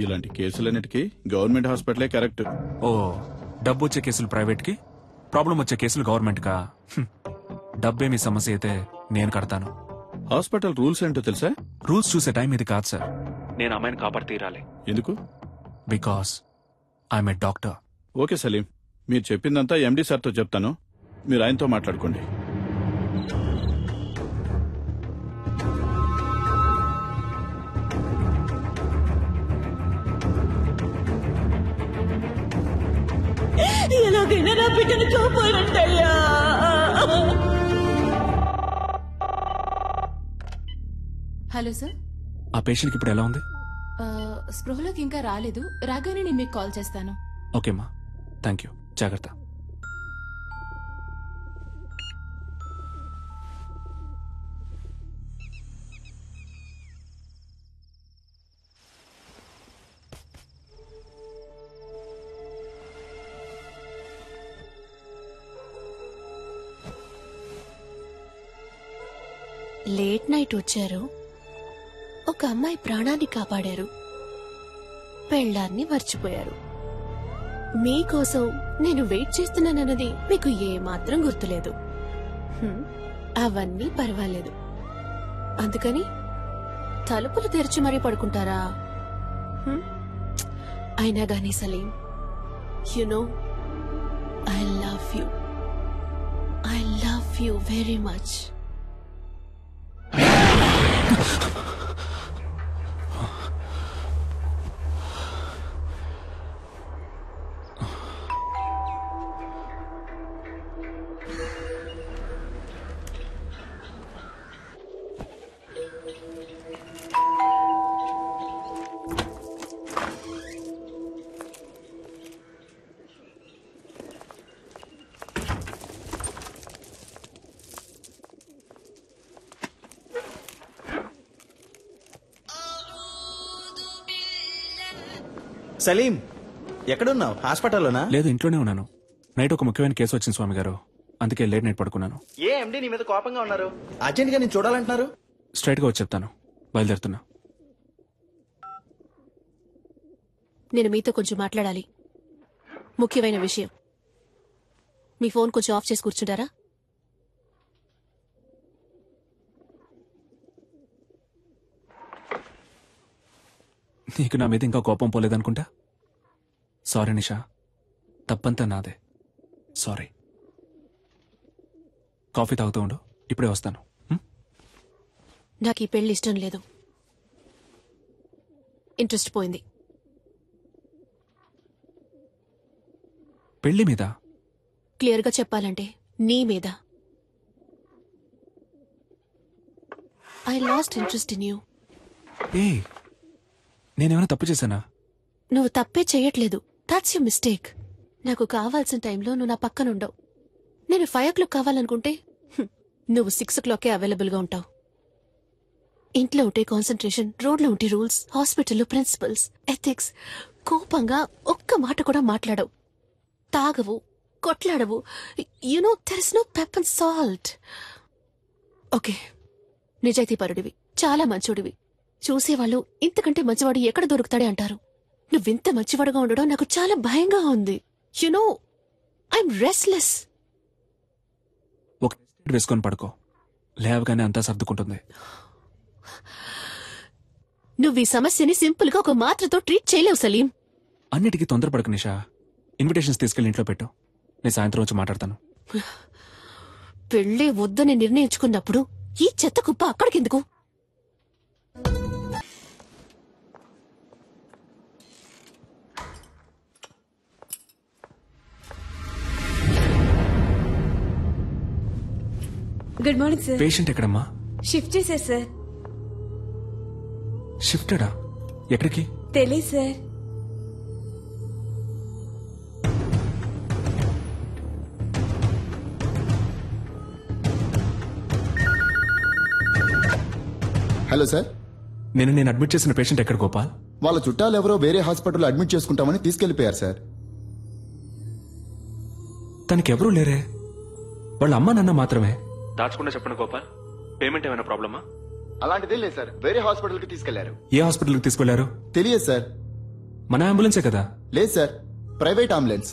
ఇలాంటి కేసులన్నిటికీ గవర్నమెంట్ హాస్పిటలే కరెక్ట్. ఓ, డబ్బు వచ్చే కేసులు ప్రైవేట్ కి, ప్రాబ్లం వచ్చే కేసులు గవర్నమెంట్ కా? డబ్బేమి సమస్య అయితే నేను కడతాను. హాస్పిటల్ రూల్స్ ఏంటో తెలుసా? రూల్స్ చూసే టైం ఇది కాదు సార్. నేను అమ్మాయిని కాపాడి తీరాలి. ఎందుకు? Because I'm a doctor. Okay Salim, మీరు చెప్పిందంతా ఎండి సార్తో చెప్తాను. మీరు ఆయనతో మాట్లాడుకోండి. ఎలాగైనా నా బిడ్డను కాపాడండి అయ్యా. Hello sir. ఆ పేషెంట్కి ఇప్పుడు ఎలా ఉంది? స్పృహలోకి ఇంకా రాలేదు. రాగానే నేను మీకు కాల్ చేస్తాను. ఓకేమ్మా, థ్యాంక్ యూ. జాగ్రత్త. లేట్ నైట్ వచ్చారు, ఒక అమ్మాయి ప్రాణాన్ని కాపాడారు, పెళ్ళాన్ని మర్చిపోయారు. మీకోసం నేను వెయిట్ చేస్తున్నానన్నది మీకు ఏమాత్రం గుర్తులేదు. అవన్నీ పర్వాలేదు. అందుకని తలుపులు తెరిచి మరీ పడుకుంటారా? అయినా గానీ Salim, you know I love you very much. Salim ఎక్కడున్నావు? హాస్పిటల్లోనా? లేదు, ఇంట్లోనే ఉన్నాను. నైట్ ఒక ముఖ్యమైన కేసు వచ్చింది స్వామి గారు, అందుకే లేట్ నైట్ పడుకున్నాను. ఏ ఎండి నీ మీద కోపంగా ఉన్నారు? అర్జెంట్ గా నేను చూడాలంటున్నారు. స్ట్రైట్ గా వచ్చి చెప్తాను, బయలుదేరుతున్నా. నేను మీతో కొంచెం మాట్లాడాలి, ముఖ్యమైన విషయం. మీ ఫోన్ కొంచెం ఆఫ్ చేసి కూర్చుంటారా? నీకు నా మీద ఇంకా కోపం పోలేదనుకుంటా. సారీ నిషా, తప్పంతా నాదే. సారీ. కాఫీ తాగుతూ ఉండు, ఇప్పుడే వస్తాను. నాకు ఈ పెళ్లి ఇష్టం లేదు. ఇంట్రెస్ట్ పోయింది. పెళ్లి మీద? క్లియర్గా చెప్పాలంటే నీ మీద. I lost interest in you. ఏ, నేనేమైనా తప్పు చేశానా? నువ్వు తప్పే చెయ్యట్లేదు. That's your mistake. నాకు కావాల్సిన టైంలో నువ్వు నా పక్కనుండవు. నేను 5 o'clock కావాలనుకుంటే నువ్వు 6 o'clockకే అవైలబుల్ గా ఉంటావు. ఇంట్లో ఉంటే కాన్సన్ట్రేషన్, రోడ్లో ఉంటే రూల్స్, హాస్పిటల్లో ప్రిన్సిపల్స్, ఎథిక్స్. కోపంగా ఒక్క మాట కూడా మాట్లాడవు. తాగవు, కొట్లాడవు. You know there is no pepper and salt. Okay, నిజాయితీ పరుడివి, చాలా మంచోడివి. చూసేవాళ్ళు ఇంతకంటే మంచివాడు ఎక్కడ దొరుకుతాడే అంటారు. నువ్వింత మంచివాడుగా ఉండడం నాకు చాలా భయంగా ఉంది. You know I'm restless. ఒక వేసుకొని పడుకో, లేవగానే అంతా సర్దుకుంటుంది. నువ్వు ఈ సమస్యని సింపుల్ గా ఒక మాత్రతో ట్రీట్ చేయలేవు సలీం. అన్నిటికీ తొందరపడకు నిషా. ఇన్విటేషన్స్ తీసుకెళ్లి ఇంట్లో పెట్టు, నేను సాయంత్రం వచ్చి మాట్లాడతాను. పెళ్లే వద్దని నిర్ణయించుకున్నప్పుడు ఈ చెత్త కుప్ప అక్కడికెందుకు? Good morning sir. పేషెంట్ ఎక్కడమ్మా? షిఫ్ట్ చేశారు సార్. షిఫ్టెడా? ఎక్కడికి? తెలీదు సార్. Hello sir. నేను అడ్మిట్ చేసిన పేషెంట్ ఎక్కడ గోపాల్? వాళ్ళ చుట్టాలు ఎవరో వేరే హాస్పిటల్లో అడ్మిట్ చేసుకుంటామని తీసుకెళ్లిపోయారు సార్. తనకెవరూ లేరే, వాళ్ళ అమ్మ నాన్న మాత్రమే. దాచకుండా చెప్పండి గోపాల్, పేమెంట్ ఏమైనా ప్రాబ్లమా? అలాంటిదే లేదు సార్, వేరే హాస్పిటల్ కి తీసుకెళ్లారు. ఏ హాస్పిటల్ కి తీసుకెళ్లారు? తెలియదు సార్. మన అంబులెన్సే కదా? లేదు సార్, ప్రైవేట్ అంబులెన్స్.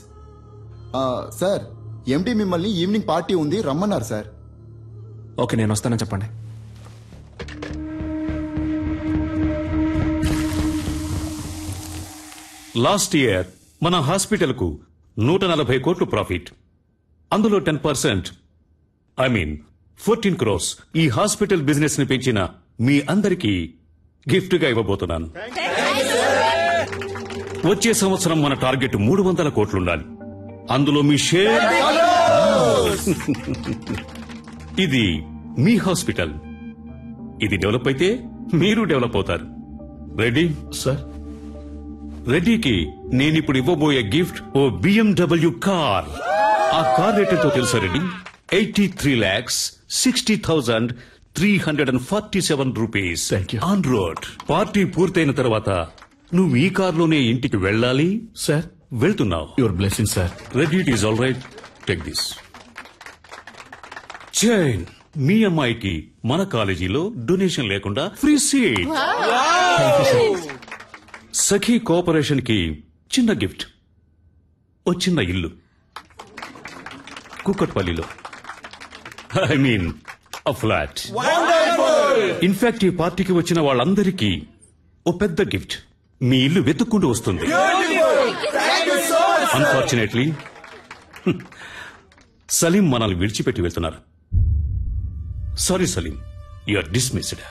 సార్, ఎండి మిమ్మల్ని ఈవినింగ్ పార్టీ ఉంది రమ్మన్నారు సార్. ఓకే, నేను వస్తానని చెప్పండి. లాస్ట్ ఇయర్ మన హాస్పిటల్ కు 140 కోట్లు ప్రాఫిట్. అందులో 10%, ఐ మీన్ 14 crores ఈ హాస్పిటల్ బిజినెస్ ని పెంచిన మీ అందరికీ గిఫ్ట్ గా ఇవ్వబోతున్నాను. వచ్చే సంవత్సరం మన టార్గెట్ 300 కోట్లుండాలి. అందులో మీ షేర్. ఇది మీ హాస్పిటల్. ఇది డెవలప్ అయితే మీరు డెవలప్ అవుతారు. Ready sir? రెడ్డికి నేనిప్పుడు ఇవ్వబోయే గిఫ్ట్ ఓ BMW కార్. ఆ కార్ రేట్ ఎంతో తెలుసా Reddy? 83,60,347 rupees on road. Party పూర్తయిన తర్వాత నువ్వు ఈ కార్లోనే ఇంటికి వెళ్ళాలి. సార్, వెళ్తున్నావు. Your blessing sir. Reddy, it is all right, take this chain. మీ అమ్మాయికి మన కాలేజీలో డొనేషన్ లేకుండా ఫ్రీ సీట్. సఖీ కోఆపరేషన్ కి చిన్న గిఫ్ట్, ఓ చిన్న ఇల్లు కుక్కట్పల్లిలో. I mean a flat. In fact ఈ పార్టీకి వచ్చిన వాళ్ళందరికీ ఓ పెద్ద గిఫ్ట్. మీ ఇల్లు వెతుక్కుంటూ వస్తుంది. అన్ఫార్చునేట్లీ సలీం మనల్ని విడిచిపెట్టి వెళ్తున్నారు. Sorry Salim, you are dismissed.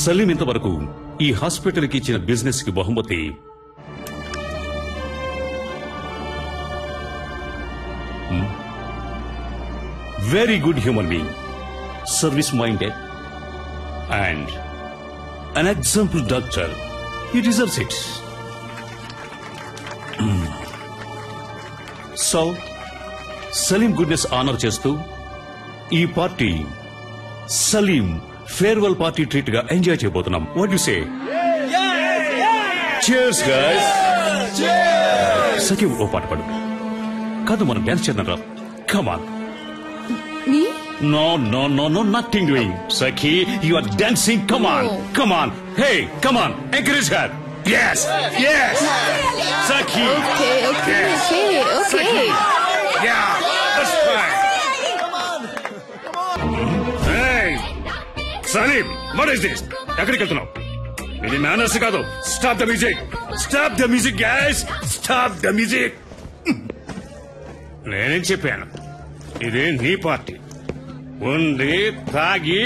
Salim ఇంతవరకు ఈ హాస్పిటల్ కి ఇచ్చిన బిజినెస్ కి బహుమతి very good human being, service minded and an example doctor. He deserves it. So Salim goodness honour చేస్తూ ఈ party Salim farewell party treat గా ఎంజాయ్ చేయబోతున్నాం. What you say? Cheers, guys. Sakhi ఓ పాట పాడు. కాదు మనం డాన్స్ చేద్దాం రా. Come on. No, nothing doing. Sakhi, you are dancing. Come on. Hey, come on. Encourage her. Yes. Sakhi. Okay. Sakhi. Yeah, that's fine. Hey, Salim, what is this? ఎక్కడికి వెళ్తున్నావు? ఇది మేనర్స్ కాదు. Stop the music, guys. Stop the music. నేనేం చెప్పాను? ఇది నీ పార్టీ. ఉంది తాగి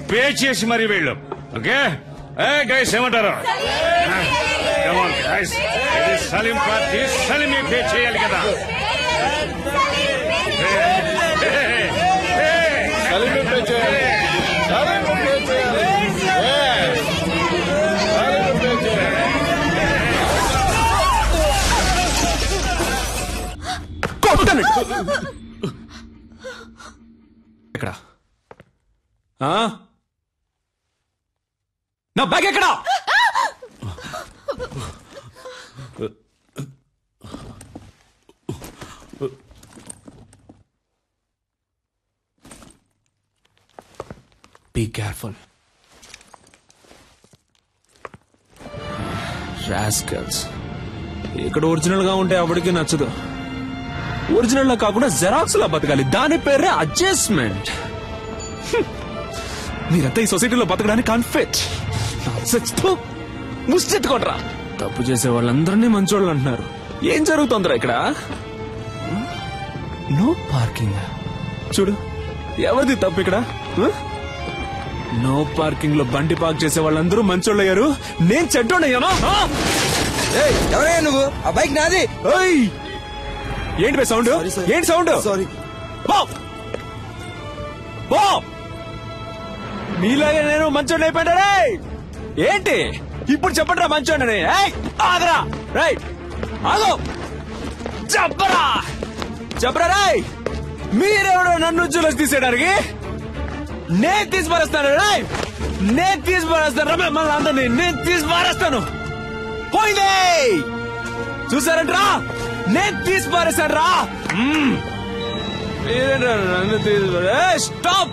పే చేసి మరీ వెళ్ళు. ఓకే గైస్ ఏమంటారు? ఇది సలీం పార్టీ. సలీమే పే చేయాలి కదా. ఎక్కడ నా బ్యాగ్ ఎక్కడా? Be careful. రాస్కల్స్. ఇక్కడ ఒరిజినల్ గా ఉంటే ఎవరికి నచ్చదు. ఒరిజినల్ లా కాకుండా జెరాక్స్ లా బతకాలి. దాని పేరే అడ్జస్ట్మెంట్. మీరంతా ఈ సొసైటీలో బతకడానికి అన్ఫిట్. ముష్టెత్తుకోట్రా. తప్పు చేసే వాళ్ళందరినీ మంచోళ్ళు అంటున్నారు. ఏం జరుగుతుందిరా ఇక్కడ? No parking. చూడు ఎవరిది తప్పు ఇక్కడ? నో పార్కింగ్ లో బండి పార్క్ చేసే వాళ్ళందరూ మంచోళ్ళు అయ్యారు. నేను చెడ్డోడయ్యాను. ఎవరయ్యా నువ్వు? ఆ బైక్ నాది. ఏంటి బై సౌండ్? ఏంటి సౌండ్? సారీ. మీలాగే నేను మంచోడిని అయిపోయాడా? ఏంటి ఇప్పుడు చెప్పండి రా మంచోడిని. ఆగరా. రైట్ ఆగో. చెప్పరా రాయ్. మీరెవడో నన్ను జులస్ తీసేయడానికి? నేను తీసి పారేస్తాను రాయ్. నేను తీసి పారేస్తాను మిమ్మల్ని అందరినీ. నేను తీసి పారేస్తాను. పోయిందే చూసారంటరా? నేను తీసి పారేస్తాను రా. నన్ను తీసి స్టాప్.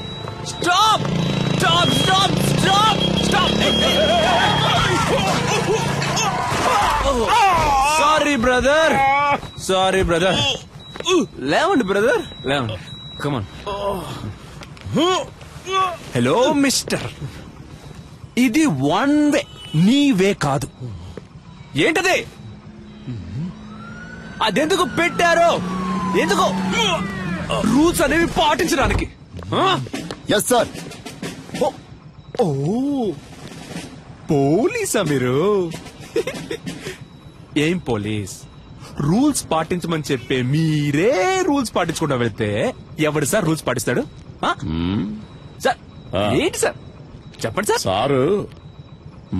Sorry brother. లేవండి బ్రదర్, లేవండి. కమాన్. హలో మిస్టర్, ఇది వన్ వే, నీ వే కాదు. ఏంటది? అదెందుకు పెట్టారో? ఎందుకు? రూల్స్ అనేవి పాటించడానికి. Yes sir. ఓ పోలీసా మీరు? ఏం పోలీస్? రూల్స్ పాటించమని చెప్పే మీరే రూల్స్ పాటించకుండా వెళ్తే ఎవడు సార్ రూల్స్ పాటిస్తాడు? సార్ ఏంటి సార్ చెప్పండి సార్. సారు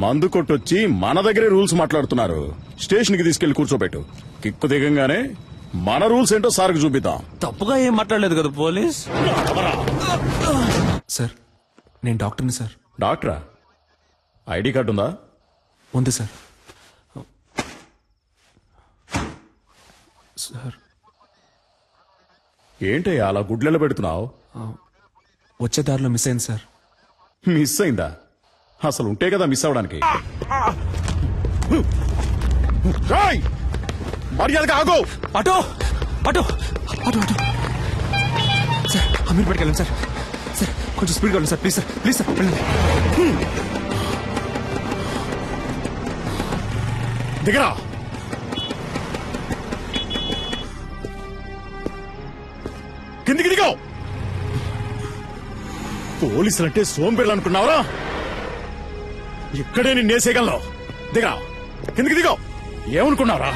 మందు కొట్టొచ్చి మన దగ్గరే రూల్స్ మాట్లాడుతున్నారు. స్టేషన్ కి తీసుకెళ్లి కూర్చోబెట్టు. కిక్కు దిగంగానే మన రూల్స్ ఏంటో సార్కి చూపిద్దాం. తప్పుగా ఏం మాట్లాడలేదు కదా పోలీస్. సార్ నేను డాక్టర్ని సార్. డాక్టరా? ఐడి కార్డు ఉందా? ఉంది సార్. సార్ ఏంటయ్యా అలా గుడ్లెల పెడుతున్నావు? వచ్చే దారిలో మిస్ అయింది సార్. మిస్ అయిందా? అసలు ఉంటే కదా మిస్ అవడానికి. మర్యాదగా ఆగో. అటో అటో అటో అటో సార్, అమీర్పేటకి వెళ్ళండి సార్. సార్ కొంచెం స్పీడ్గా వెళ్ళండి sir. Please sir, please sir వెళ్ళండి. దిగరా. కిందికి దిగో. పోలీసులంటే సోంబేర్లు అనుకున్నావరా? ఇక్కడే నిన్నేసేయగలను. దిగరా, కిందికి దిగో. ఏమనుకున్నావరా?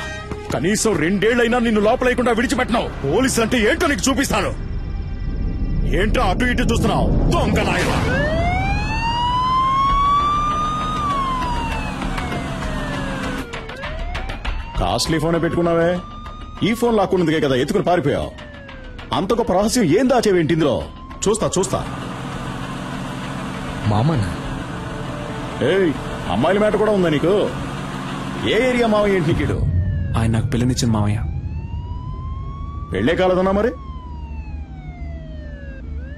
కనీసం 2 ఏళ్లైనా నిన్ను లోపలేయకుండా విడిచిపెట్టినావు. పోలీసులంటే ఏంటో నీకు చూపిస్తాను. ఏంటో అటు ఇటు చూస్తున్నావు? దొంగ నాయనా. కాస్ట్లీ ఫోనే పెట్టుకున్నావే. ఈ ఫోన్ లాక్కున్నందుకే కదా ఎత్తుకుని పారిపోయావు. అంత గొప్ప రహస్యం ఏం దాచేవేంటి ఇందులో? చూస్తా. మామనా? ఏయ్, అమ్మాయిల మాట కూడా ఉందా నీకు? ఏ ఏరియా మావయ్య ఏంటి నీకు? ఆయన నాకు పెళ్లినిచ్చింది మావయ్య. పెళ్ళే కాలేదన్నా మరి?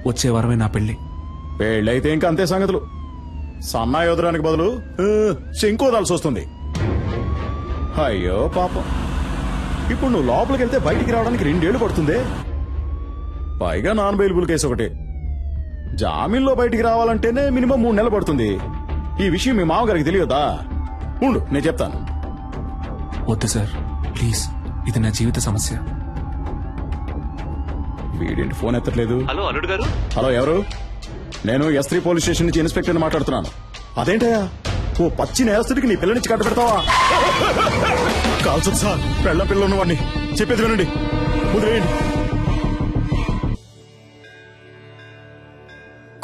వచ్చే వారమే నా పెళ్లి. పెళ్ళైతే ఇంకా అంతే సంగతులు. సన్నాయి వదలడానికి బదులు శంకు వదాల్సి వస్తుంది. అయ్యో పాపం. ఇప్పుడు నువ్వు లోపలికి వెళ్తే బయటికి రావడానికి 2 ఏళ్లు పడుతుంది. పైగా నాన్ బెయిలబుల్ కేసు ఒకటి. జామీన్లో బయటికి రావాలంటేనే మినిమం 3 నెలలు పడుతుంది. ఈ విషయం మీ మామగారికి తెలియదా? ఉండు, నేను చెప్తాను. వద్దు సార్, ప్లీజ్, ఇది నా జీవిత సమస్య. వీడేంటి ఫోన్ ఎత్తట్లేదు? హలో అల్లుడు గారు. హలో, ఎవరు? నేను S3 పోలీస్ స్టేషన్ నుంచి ఇన్స్పెక్టర్ మాట్లాడుతున్నాను. అదేంటయ్యా, ఓ పచ్చి నేరస్తుడికి నీ పిల్లనిచ్చి కట్ట పెడతావా? కాల్చదు సార్, పిల్ల ఉన్నవాడిని. చెప్పేది వినండి, వదిలేయండి.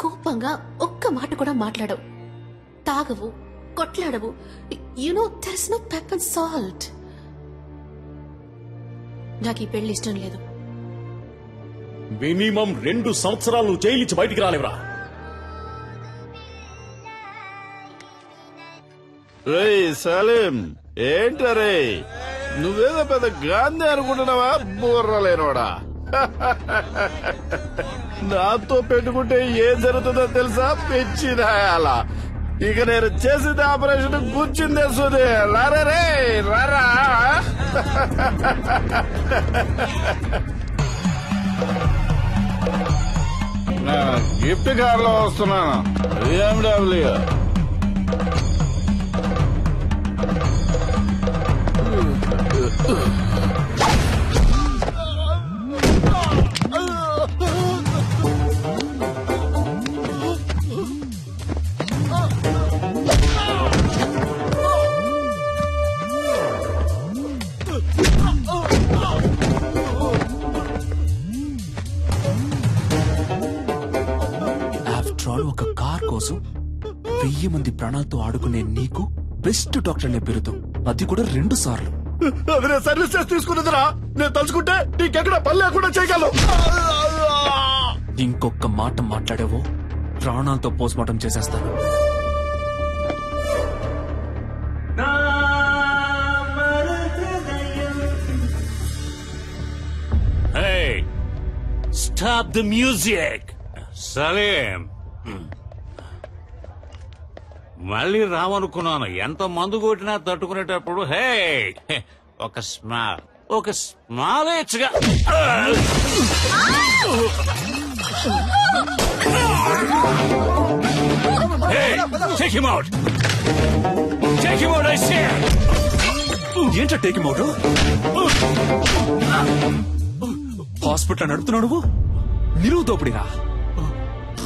కోపంగా ఒక్క మాట కూడా మాట్లాడవు, తాగవు, కొట్లాడవు. There is no pepper and salt. నాకు ఈ పెళ్లి ఇష్టం లేదు. మినిమం 2 సంవత్సరాలు నువ్వు జైలు నుంచి బయటికి రాలేవరా? రేయ్ సలీం, ఏంటరే నువ్వేదో పెద్ద గాంధీ అనుకుంటున్నావా? బుర్రలేనోడా. నాతో పెట్టుకుంటే ఏం జరుగుతుందో తెలుసా? పెంచిదాయాలా. ఇక నేను చేసిన ఆపరేషన్ కూర్చుందే సుదే. లారే రారా. గిఫ్ట్ కార్ లో వస్తున్నాను, BMW. ఒక కార్ కోసం 1000 మంది ప్రాణాలతో ఆడుకునే నీకు బెస్ట్ డాక్టర్ అనే బిరుదు, అది కూడా 2 సార్లు. అది నేను సర్వీస్ చేసి తీసుకున్నదిరా. నేను తలుచుకుంటే నీకెక్కడ పని లేకుండా చేయగలను. ఇంకొక మాట మాట్లాడేవో ప్రాణాలతో పోస్ట్మార్టం చేసేస్తాను. Stop the music. సలీం, మళ్ళీ రావనుకున్నాను. ఎంత మందు కొట్టినా తట్టుకునేటప్పుడు హే ఒక స్మాల్ ఇచ్చగా. ఏంటో టేక్ హిమ్ అవుట్. హాస్పిటల్ నడుపుతున్నావు నువ్వు. నిలువు దోపిడిరా.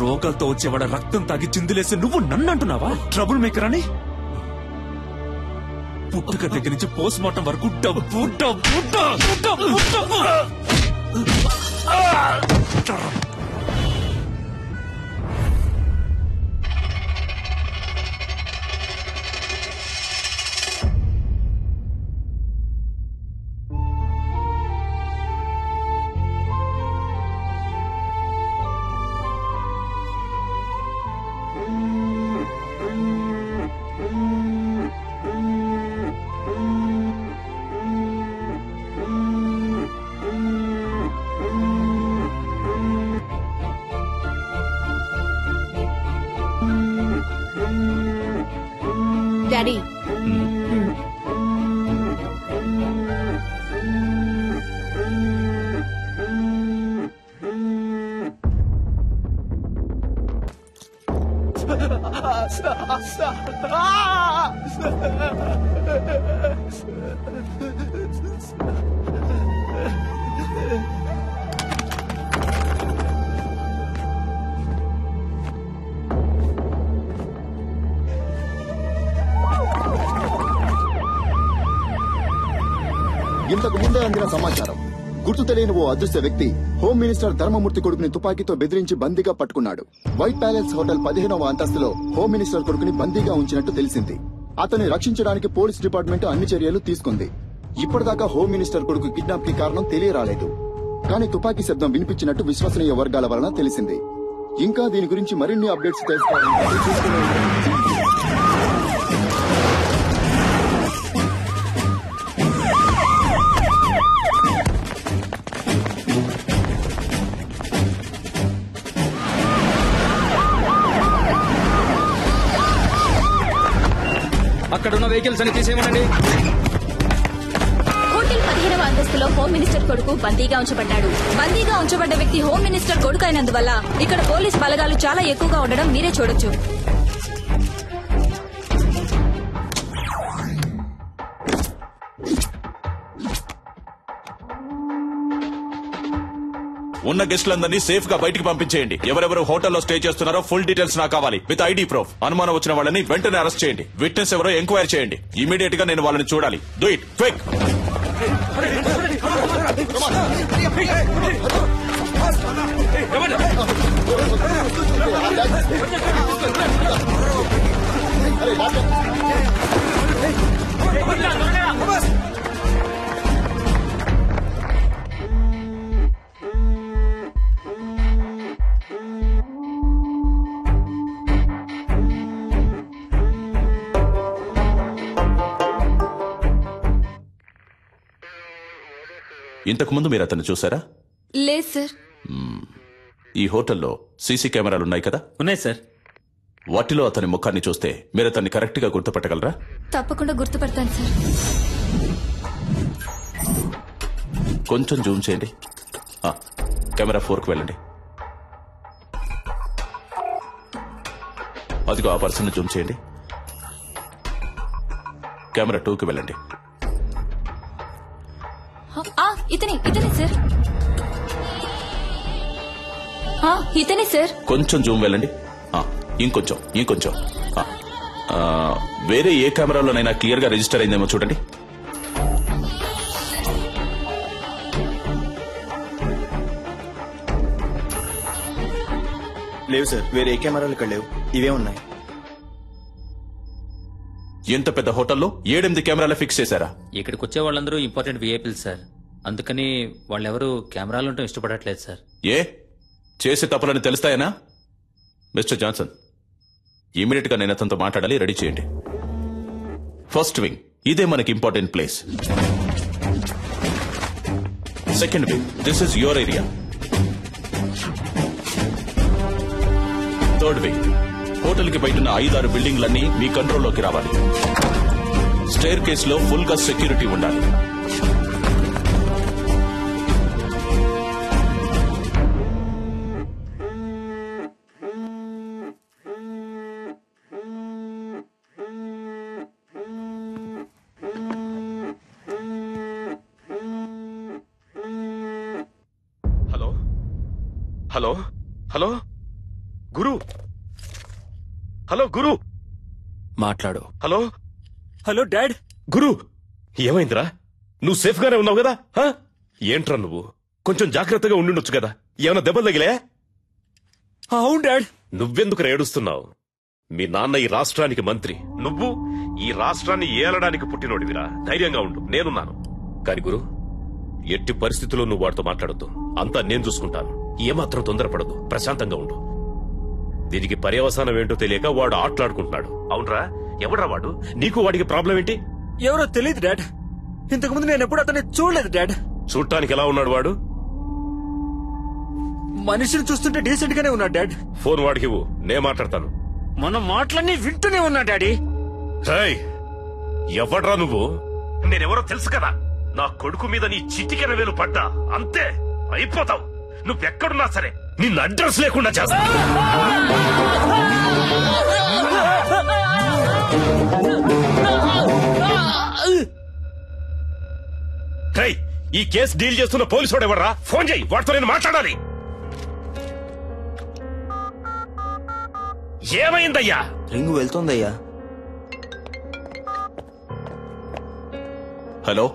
రోగాలతో వచ్చేవాడ రక్తం తాగి చిందులేసి నువ్వు నన్ను అంటున్నావా ట్రబుల్ మేకర్ అని? పుట్టుక దగ్గర నుంచి పోస్ట్ మార్టం వరకు డబ్బు డబ్బు డబ్బు డబ్బు. డాడీ, ఇంతకు ముందే అందిన సమాచారం. గుర్తు తెలియని ఓ అదృశ్య వ్యక్తి హోమ్ మినిస్టర్ ధర్మమూర్తి కొడుకుని తుపాకీతో బెదిరించి బందీగా పట్టుకున్నాడు. వైట్ ప్యాలెస్ హోటల్ 15వ అంతస్తులో హోమ్ మినిస్టర్ కొడుకుని బందీగా ఉంచినట్టు తెలిసింది. అతన్ని రక్షించడానికి పోలీస్ డిపార్ట్మెంట్ అన్ని చర్యలు తీసుకుంది. ఇప్పటిదాకా హోమ్ మినిస్టర్ కొడుకు కిడ్నాప్ కి కారణం తెలియరాలేదు. కానీ తుపాకీ శబ్దం వినిపించినట్టు విశ్వసనీయ వర్గాల వలన తెలిసింది. ఇంకా దీని గురించి మరిన్ని అప్డేట్స్ తెలుసుకోవాలంటే చూస్తూనే ఉండండి. అక్కడున్న వెహికల్స్ అని తీసేయమనండి. హోటల్ 15వ అంతస్తులో హోమ్ మినిస్టర్ కొడుకు బందీగా ఉంచబడ్డాడు. బందీగా ఉంచబడ్డ వ్యక్తి హోమ్ మినిస్టర్ కొడుకు అయినందువల్ల ఇక్కడ పోలీస్ బలగాలు చాలా ఎక్కువగా ఉండడం మీరే చూడొచ్చు. ఉన్న గెస్టులందరినీ సేఫ్ గా బయటికి పంపించేయండి. ఎవరెవరు హోటల్లో స్టే చేస్తున్నారో ఫుల్ డీటెయిల్స్ నాకు కావాలి విత్ ఐడి ప్రూఫ్. అనుమానం వచ్చిన వాళ్ళని వెంటనే అరెస్ట్ చేయండి. విట్నెస్ ఎవరో ఎంక్వైరీ చేయండి. ఇమీడియట్ గా నేను వాళ్ళని చూడాలి. Do it quick. ఇంతకు ముందు మీరు అతన్ని చూసారా? లేదు సార్. ఈ హోటల్లో సీసీ కెమెరాలు ఉన్నాయి కదా? ఉన్నాయి సార్. వాటిలో అతని ముఖాన్ని చూస్తే మీరు అతన్ని కరెక్ట్ గా గుర్తుపట్టగలరా? తప్పకుండా గుర్తుపడతాను సార్. కొంచెం జూమ్ చేయండి. కెమెరా 4కు వెళ్ళండి. అదిగో ఆ పర్సన్ జూమ్ చేయండి. కెమెరా 2కి వెళ్ళండి. ఇతనే సార్. ఇతనే సార్. కొంచెం జూమ్ వెళ్ళండి. ఇంకొంచెం వేరే ఏ కెమెరాలోనైనా క్లియర్ గా రిజిస్టర్ అయిందేమో చూడండి. లేవు సార్, వేరే ఏ కెమెరాలు ఇక్కడ లేవు. ఇవే ఉన్నాయి. ఎంత పెద్ద హోటల్లో 7-8 కెమెరాలు ఫిక్స్ చేశారా? ఇక్కడికి వచ్చే వాళ్ళందరూ ఇంపార్టెంట్ విఐపీలు సార్. అందుకని వాళ్ళెవరూ కెమెరాలు ఉండటం ఇష్టపడట్లేదు సార్. చేసే తప్పులని తెలుస్తాయనా? మిస్టర్ జాన్సన్, ఇమీడియట్ గా నేను అతనితో మాట్లాడాలి. రెడీ చేయండి. ఫస్ట్ వింగ్, ఇదే మనకి important place. Second wing, this is your area. Third wing, hotel కి బయట 5-6 బిల్డింగ్లన్నీ మీ కంట్రోల్లోకి రావాలి. స్టేర్ కేసులో ఫుల్ గా సెక్యూరిటీ ఉండాలి. హలో హలో గురు, హలో గురు, మాట్లాడు. Hello hello dad. గురు, ఏమైందిరా? నువ్వు సేఫ్ గానే ఉన్నావు కదా? ఏంట్రా నువ్వు? కొంచెం జాగ్రత్తగా ఉండుండొచ్చు కదా. ఏమైనా దెబ్బలు తగిలే? అవును డాడ్. నువ్వెందుకు ఏడుస్తున్నావు? మీ నాన్న ఈ రాష్ట్రానికి మంత్రి, నువ్వు ఈ రాష్ట్రాన్ని ఏలడానికి పుట్టినోడివిరా. ధైర్యంగా ఉండు, నేనున్నాను. కాని గురు, ఎట్టి పరిస్థితుల్లో నువ్వు వాడితో మాట్లాడొద్దు. అంతా నేను చూసుకుంటాను. ఏమాత్రం తొందరపడదు, ప్రశాంతంగా ఉండు. దీనికి పర్యవసానం ఏంటో తెలియక వాడు ఆటలాడుకుంటున్నాడు. అవునరా? ఎవడ్రా వాడు? నీకు వాడికి ప్రాబ్లం ఏంటి? ఎవరో తెలియదు డాడ్. ఇంతకుముందు నేను ఎప్పుడు అతన్ని చూడలేదు డాడ్. చూడటానికి ఎలా ఉన్నాడు వాడు? మనిషిని చూస్తుంటే డీసెంట్ గానే ఉన్నాడు డాడ్. ఫోన్ వాడికి ఇవ్వు, నేను మాట్లాడతాను. మన మాటలన్నీ వింటూనే ఉన్నా డాడీ. ఎవడ్రా నువ్వు? నేనెవరో తెలుసు కదా. నా కొడుకు మీద నీ చిటికెన వేలు పడ్డా అంతే, అయిపోతావు. నువ్వెక్కడున్నా సరే నిన్ను అడ్రస్ లేకుండా చేస్తా. ఈ కేసు డీల్ చేస్తున్న పోలీసు వాడు ఎవర్రా? ఫోన్ చేయి, వాడితో నేను మాట్లాడాలి. ఏమైందయ్యా? రింగు వెళ్తుందయ్యా. హలో,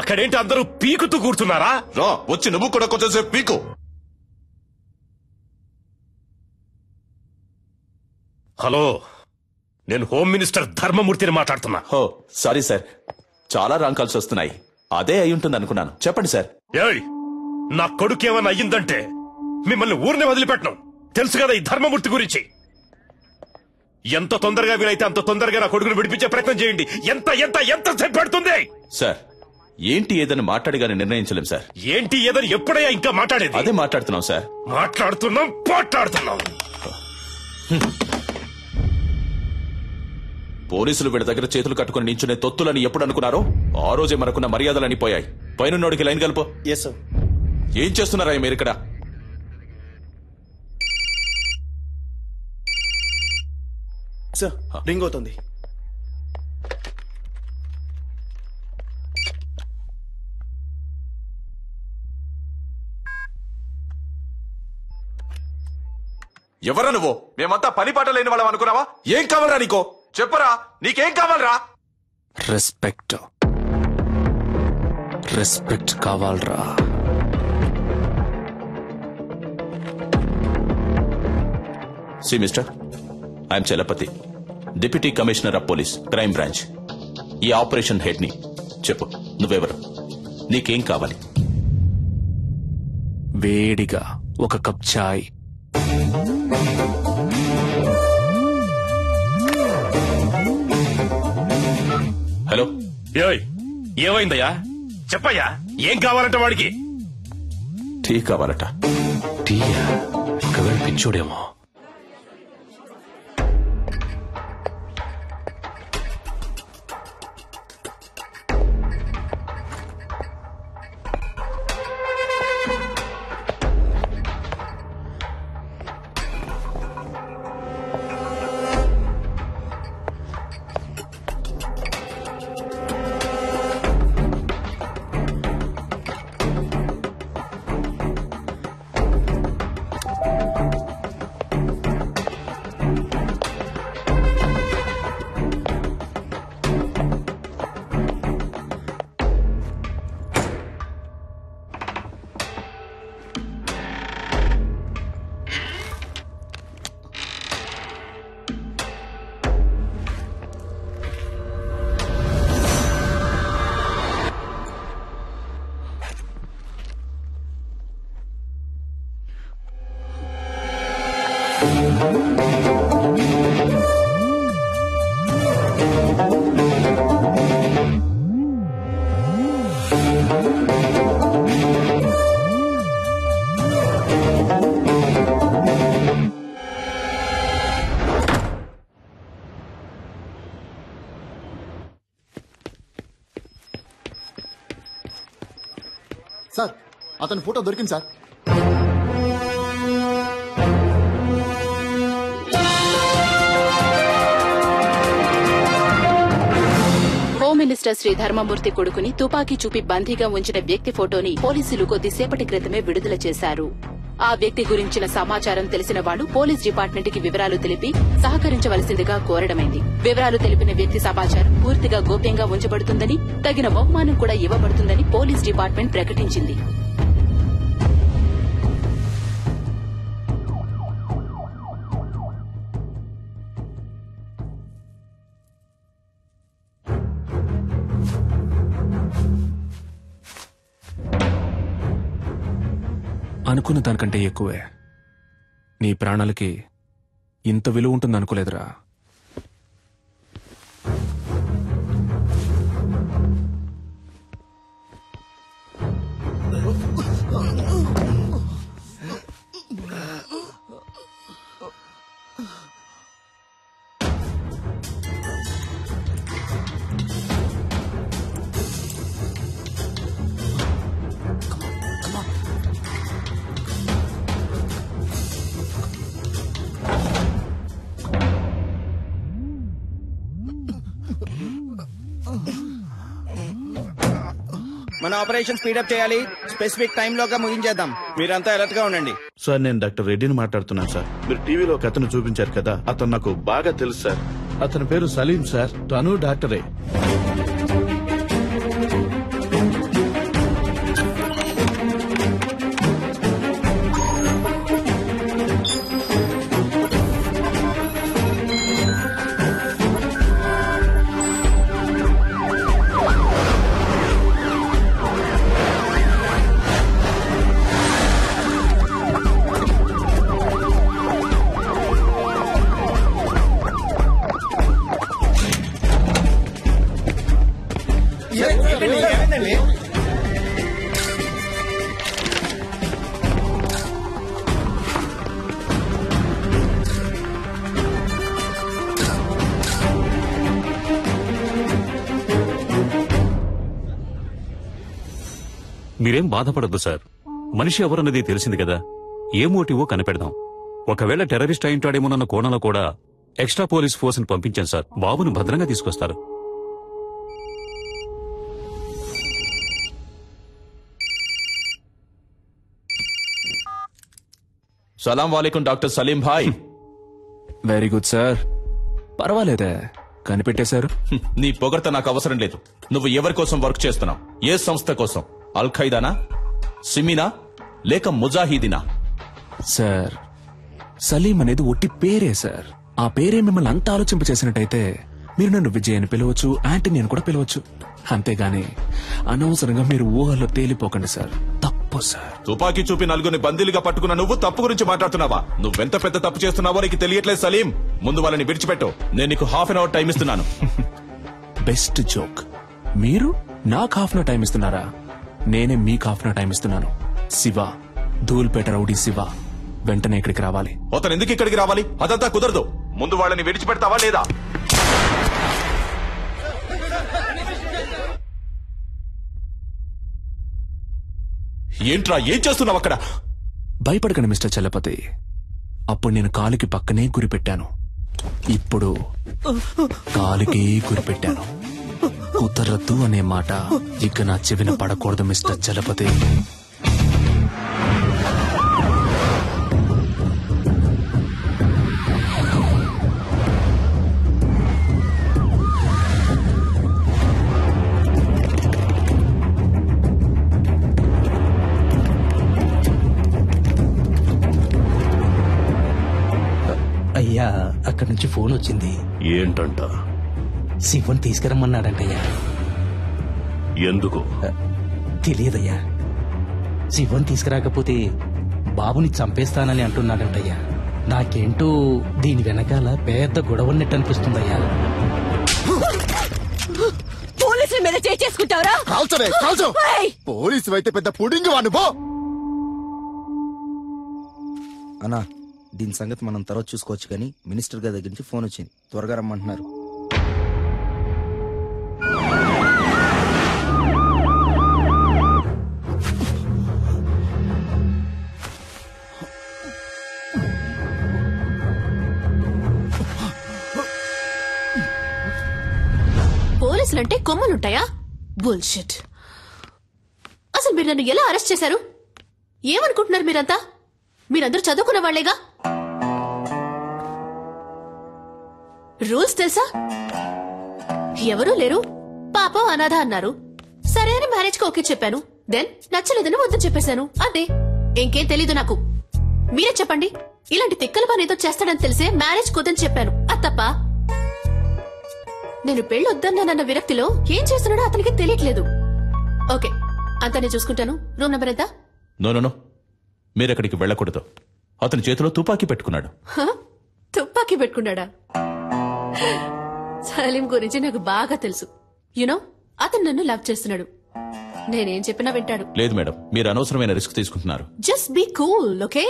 అక్కడేంటి అందరూ పీకుతూ కూర్చున్నారా? రా, వచ్చి నువ్వు కూడా కొంచెంసేపు పీకు. హలో, నేను హోమ్ మినిస్టర్ ధర్మమూర్తిని మాట్లాడుతున్నా. సారీ సార్, చాలా రాంగ్ కాల్స్ వస్తున్నాయి. అదే అయి ఉంటుంది అనుకున్నాను. చెప్పండి సార్. నా కొడుకు ఏమన్నా అయ్యిందంటే మిమ్మల్ని ఊరిని వదిలిపెట్టను. తెలుసు కదా ఈ ధర్మమూర్తి గురించి. ఎంత తొందరగా వీలైతే అంత తొందరగా నా కొడుకును విడిపించే ప్రయత్నం చేయండి. ఎంత ఎంత ఎంత సేపు పడుతుంది? సార్ ఏంటి ఏదని మాట్లాడిగానే నిర్ణయించలేం సార్. ఏంటి ఏదని ఎప్పుడయ్యా ఇంకా మాట్లాడేది? అదే మాట్లాడుతున్నాం సార్. మాట్లాడుతున్నాం. పోలీసులు వీళ్ళ దగ్గర చేతులు కట్టుకుని నించునే తొత్తులని ఎప్పుడు అనుకున్నారో ఆ రోజే మనకున్న మర్యాదలని పోయాయి. పైనున్నోడికి లైన్ కలుపు. ఏం చేస్తున్నారా మీరు ఇక్కడ? సార్ రింగ్ అవుతుంది. ఎవరా నువ్వు? మేమంతా పని పాట లేని వాళ్ళం అనుకున్నావా? ఏం కావాలరా నీకో? చెప్పరా, నీకేం కావాలరా? రెస్పెక్ట్ కావాలరా. See mister, I'm Chalapathi, deputy commissioner of police, crime branch. ఈ ఆపరేషన్ హెడ్ ని. చెప్పు, నువ్వెవరు? నీకేం కావాలి? వేడిగా ఒక కప్ చాయ్. హలో, ఏమైందయ్యా? చెప్పయ్యా, ఏం కావాలంట వాడికి? టీ కావాలట. టీయా? ఒకవేళ పిచ్చోడేమో. సార్, అతని ఫోటో దొరికింది సార్. హోమ్ మినిస్టర్ శ్రీ ధర్మమూర్తి కొడుకుని తుపాకీ చూపి బందీగా ఉంచిన వ్యక్తి ఫోటోని పోలీసులు కొద్దిసేపటి క్రితమే విడుదల చేశారు. ఆ వ్యక్తి గురించిన సమాచారం తెలిసిన వాళ్లు పోలీస్ డిపార్ట్మెంట్ కి వివరాలు తెలిపి సహకరించవలసిందిగా కోరడమైంది. వివరాలు తెలిపిన వ్యక్తి సమాచారం పూర్తిగా గోప్యంగా ఉంచబడుతుందని, తగిన బహుమానం కూడా ఇవ్వబడుతుందని పోలీస్ డిపార్ట్మెంట్ ప్రకటించింది. అనుకున్న దానికంటే ఎక్కువే. నీ ప్రాణాలకి ఇంత విలువ ఉంటుందనుకోలేదురా. మన ఆపరేషన్ స్పీడప్ చేయాలి. స్పెసిఫిక్ టైం లోగా ముగించేద్దాం. మీరంతా అలర్ట్ గా ఉండండి. సార్, నేను డాక్టర్ రెడ్డిని మాట్లాడుతున్నాను సార్. మీరు టీవీలో ఒక అతను చూపించారు కదా, అతను నాకు బాగా తెలుసు సార్. అతని పేరు సలీం సార్. తను డాక్టరే. మీరేం బాధపడద్దు సార్. మనిషి ఎవరన్నది తెలిసింది కదా, ఏ మోటివో కనిపెడదాం. ఒకవేళ టెర్రరిస్ట్ అయింటాడేమోనన్న కోణంలో కూడా ఎక్స్ట్రా పోలీస్ ఫోర్స్ ని పంపించాను సార్. బాబును భద్రంగా తీసుకొస్తారు. సలాం వాలేకుం డాక్టర్ సలీం భాయ్. Very good sir. పర్వాలేదే, కనిపెట్టేశారు. నీ పొగడ్త నాకు అవసరం లేదు. నువ్వు ఎవరి కోసం వర్క్ చేస్తున్నావు? ఏ సంస్థ కోసం? అల్ ఖైదానా, సిమినా, లేక ముజాహిదీనా? సార్, సలీం అనేది ఒట్టి పేరే సార్. ఆ పేరే మిమ్మల్ని అంత ఆలోచింపచేసినట్టయితే మీరు నన్ను విజయ్ అని పిలవచ్చు, యాంటనీ అని కూడా పిలవచ్చు. అంతేగాని అనవసరంగా మీరు ఊహల్లో తేలిపోకండి సార్. తప్పు సార్. తుపాకీ చూపి నలుగురిని బందీలుగా పట్టుకున్న నువ్వు తప్పు గురించి మాట్లాడుతున్నావా? నువ్వెంత పెద్ద తప్పు చేస్తున్నావో నీకు తెలియట్లేదు సలీం. ముందు వాళ్ళని విడిచిపెట్టు. నేను నీకు హాఫ్ అన్ అవర్ టైం ఇస్తున్నాను. Best joke. మీరు నాకు హాఫ్ అన్ టైం ఇస్తున్నారా? నేనే మీకు హాఫ్ అన్ టైం ఇస్తున్నాను. శివ, ధూల్పేట రౌడీ శివ వెంటనే ఇక్కడికి రావాలి. అతను ఎందుకు ఇక్కడికి రావాలి? అదంతా కుదరదు. ముందు వాళ్ళని విడిచిపెడతావా లేదా? ఏంట్రా, ఏం చేస్తున్నావు అక్కడ? భయపడకండి మిస్టర్ చలపతి. అప్పుడు నేను కాలుకి పక్కనే గురిపెట్టాను. ఇప్పుడు కాలుకి గురిపెట్టాను. కుదరద్దు అనే మాట ఇక నా చెవిన పడకూడదు మిస్టర్ చలపతి. అయ్యా, అక్కడి నుంచి ఫోన్ వచ్చింది. ఏంటంట? శివన్ తీసుకురమ్మన్నాడంటయ్యా. ఎందుకు తెలియదయ్యా. శివన్ తీసుకురాకపోతే బాబుని చంపేస్తానని అంటున్నాడంటయ్యా. నాకేంటో దీని వెనకాల పెద్ద గొడవన్నట్టు అనిపిస్తుందయ్యా. పోలీసుల మీద చేసుకుంటావరా? పోలీసు అయితే పెద్ద పుడింగి వాడు. అన్నా, దీని సంగతి మనం తర్వాత చూసుకోవచ్చు, కానీ మినిస్టర్ గారి దగ్గర నుంచి ఫోన్ వచ్చింది. త్వరగా రమ్మంటున్నారు. పోలీసులంటే కొమ్మలుంటాయా? బుల్షిట్. అసలు మీరు నన్ను ఎలా అరెస్ట్ చేశారు? ఏమనుకుంటున్నారు మీరంతా? మీరందరూ చదువుకున్న వాళ్లేగా. రూల్స్ తెలుసా? ఎవరూ లేరు, పాపం అనాథ అన్నారు. సరే అని మ్యారేజ్ కి ఓకే చెప్పాను. దెన్ నచ్చలేదని వద్దని చెప్పేశాను. అదే, ఇంకేం తెలీదు నాకు. మీరే చెప్పండి. ఇలాంటి తిక్కల పని ఏదో చేస్తాడని తెలిసే మ్యారేజ్ కుదని చెప్పాను. అది తప్ప? నేను పెళ్ళొద్దన్నానన్న విరక్తిలో ఏం చేస్తున్నాడో అతనికి తెలియట్లేదు. ఓకే, అంతా నేను చూసుకుంటాను. రూమ్ నెంబర్ ఎంత? నో, మీరెక్కడికి వెళ్ళకూడదు. అతని చేతిలో తుపాకీ పెట్టుకున్నాడు. తుపాకీ పెట్టుకున్నాడా? సలీం గురించి నాకు బాగా తెలుసు. యునో, అతను నన్ను లవ్ చేస్తున్నాడు. నేనేం చెప్పినా వింటాడు. లేదు మేడం, మీరు అనవసరమైన రిస్క్ తీసుకుంటున్నారు. Just be cool, okay?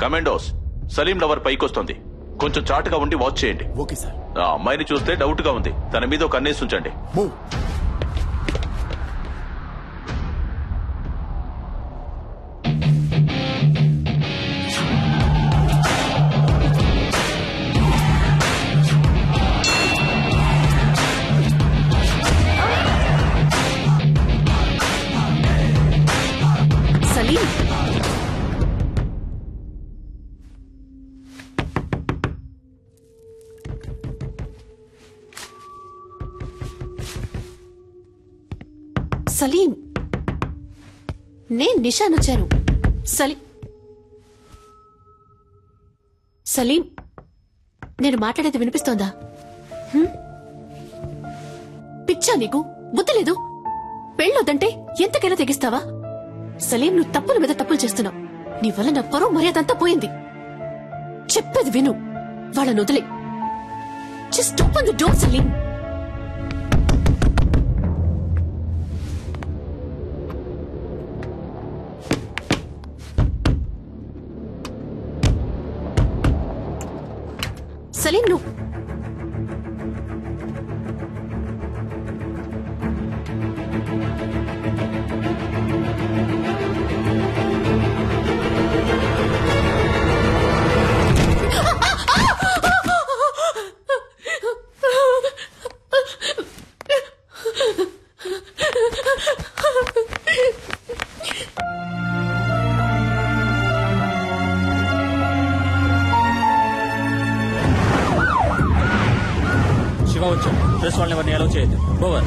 Commandos, Salim lover పైకొస్తుంది. కొంచెం చాటుగా ఉండి వాచ్ చేయండి. Okay sir. ఆ అమ్మాయిని చూస్తే డౌట్ గా ఉంది. తన మీద ఒక కన్నేసి ఉంచండి. సలీం, సలీం, నేను నిషాన్ వచ్చాను. సలీం, నేను మాట్లాడేది వినిపిస్తోందా? పిచ్చా నీకు? బుద్ధి లేదు? పెళ్ళొద్దంటే ఎంతకైనా తెగిస్తావా? సలీం, నువ్వు తప్పుల మీద తప్పులు చేస్తున్నావు. నీ వల్ల నా పరువు మర్యాదంతా పోయింది. చెప్పేది విను. వాళ్ళని వదిలే. Just open the door, Salim. Salim, no. Shiva వచ్చాడు. ప్రెస్ వాళ్ళని ఎవరిని అలౌ చేయొద్దు. ఓవర్.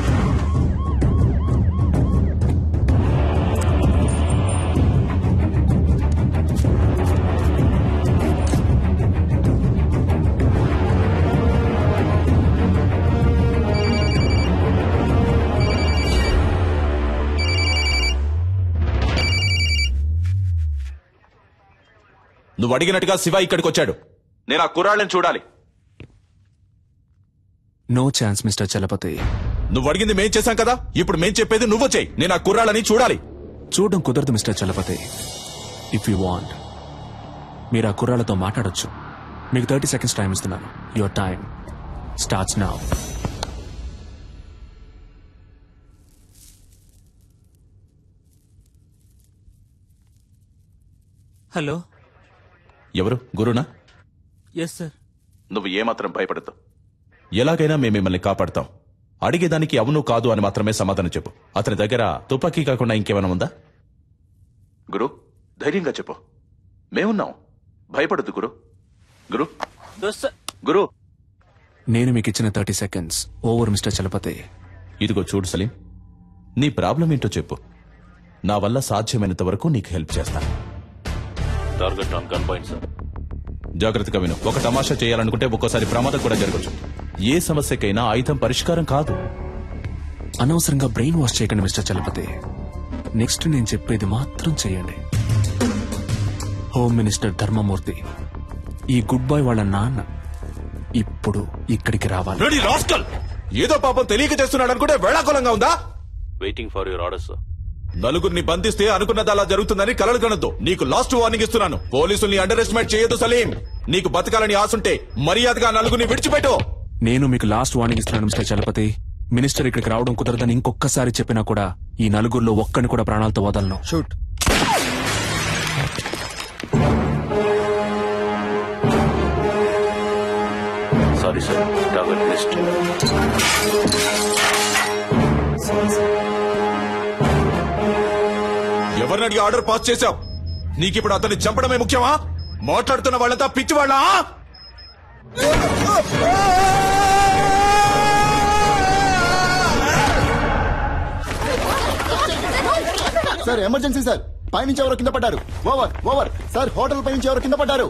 నువ్వు అడిగినట్టుగా శివ ఇక్కడికి వచ్చాడు. నేను ఆ కుర్రాళ్ళని చూడాలి. No chance mister Chalapathi. నువ్వు అడిగింది మేం చేశాం కదా, ఇప్పుడు మేం చెప్పేది నువ్వు చేయి. నేను ఆ కుర్రాళ్ళని చూడాలి. చూడడం కుదరదు mister Chalapathi. If you want మీరు ఆ కుర్రాళ్ళతో మాట్లాడొచ్చు. మీకు 30 seconds టైం ఇస్తున్నాను. Your time starts now. Hello. ఎవరు? గురునా? Yes sir. నువ్వు ఏమాత్రం భయపడద్దు. ఎలాగైనా మేము మిమ్మల్ని కాపాడతాం. అడిగేదానికి అవును కాదు అని మాత్రమే సమాధానం చెప్పు. అతని దగ్గర తుపాకీ కాకుండా ఇంకేమైనా ఉందా? గురు, ధైర్యంగా చెప్పు. మేమున్నాం. భయపడద్దు గురు. గురు గురు నేను మీకు ఇచ్చిన 30 seconds ఓవర్ మిస్టర్ చలపతి. ఇదిగో చూడు సలీం, నీ ప్రాబ్లం ఏంటో చెప్పు. నా వల్ల సాధ్యమైనంత వరకు నీకు హెల్ప్ చేస్తాను. Target on gun point sir. జాగ్రత్తగా విను. ఒక తమాషా చేయాలనుకుంటే ఒక్కోసారి ప్రమాదం కూడా జరగచ్చు. ఏ సమస్యకైనా ఆయుధం పరిష్కారం కాదు. అనవసరంగా బ్రెయిన్ వాష్ చేయకండి మిస్టర్ చలపతి. నెక్స్ట్ నేను చెప్పేది మాత్రం చేయండి. హోమ్ మినిస్టర్ ధర్మమూర్తి, ఈ గుడ్ బాయ్ వాళ్ళ నాన్న ఇప్పుడు ఇక్కడికి రావాలి. Ready rascal! ఏదో పాపం తెలియక చేస్తున్నాడు అనుకుంటే వేళాకులంగా ఉందా? Waiting for your orders. నలుగురిని బంధిస్తే అనుకున్నది అలా జరుగుతుందని కలలు కనొద్దు. నీకు లాస్ట్ వార్నింగ్ ఇస్తున్నాను. పోలీసుల్ని అండర్ ఎస్టిమేట్ చేయొద్దు సలీం. నీకు బతకాలని ఆశుంటే మర్యాదగా నలుగురిని విడిచిపెట్టు. నేను మీకు లాస్ట్ వార్నింగ్ ఇస్తున్నాను మిస్టర్ చలపతి. మినిస్టర్ ఇక్కడికి రావడం కుదరదని ఇంకొకసారి చెప్పినా కూడా ఈ నలుగురిలో ఒక్కని కూడా ప్రాణాలతో వదలను. Shoot. Sorry sir, target missed. ఎవరిని అడిగి ఆర్డర్ పాస్ చేశావు? నీకిప్పుడు అతన్ని చంపడమే ముఖ్యమా? మాట్లాడుతున్న వాళ్ళంతా పిచ్చివాళ్ళా? Sir emergency sir. పైనుంచి ఎవరో కింద పడ్డారు. Over over sir. హోటల్ పై నుంచి ఎవరో కింద పడ్డారు.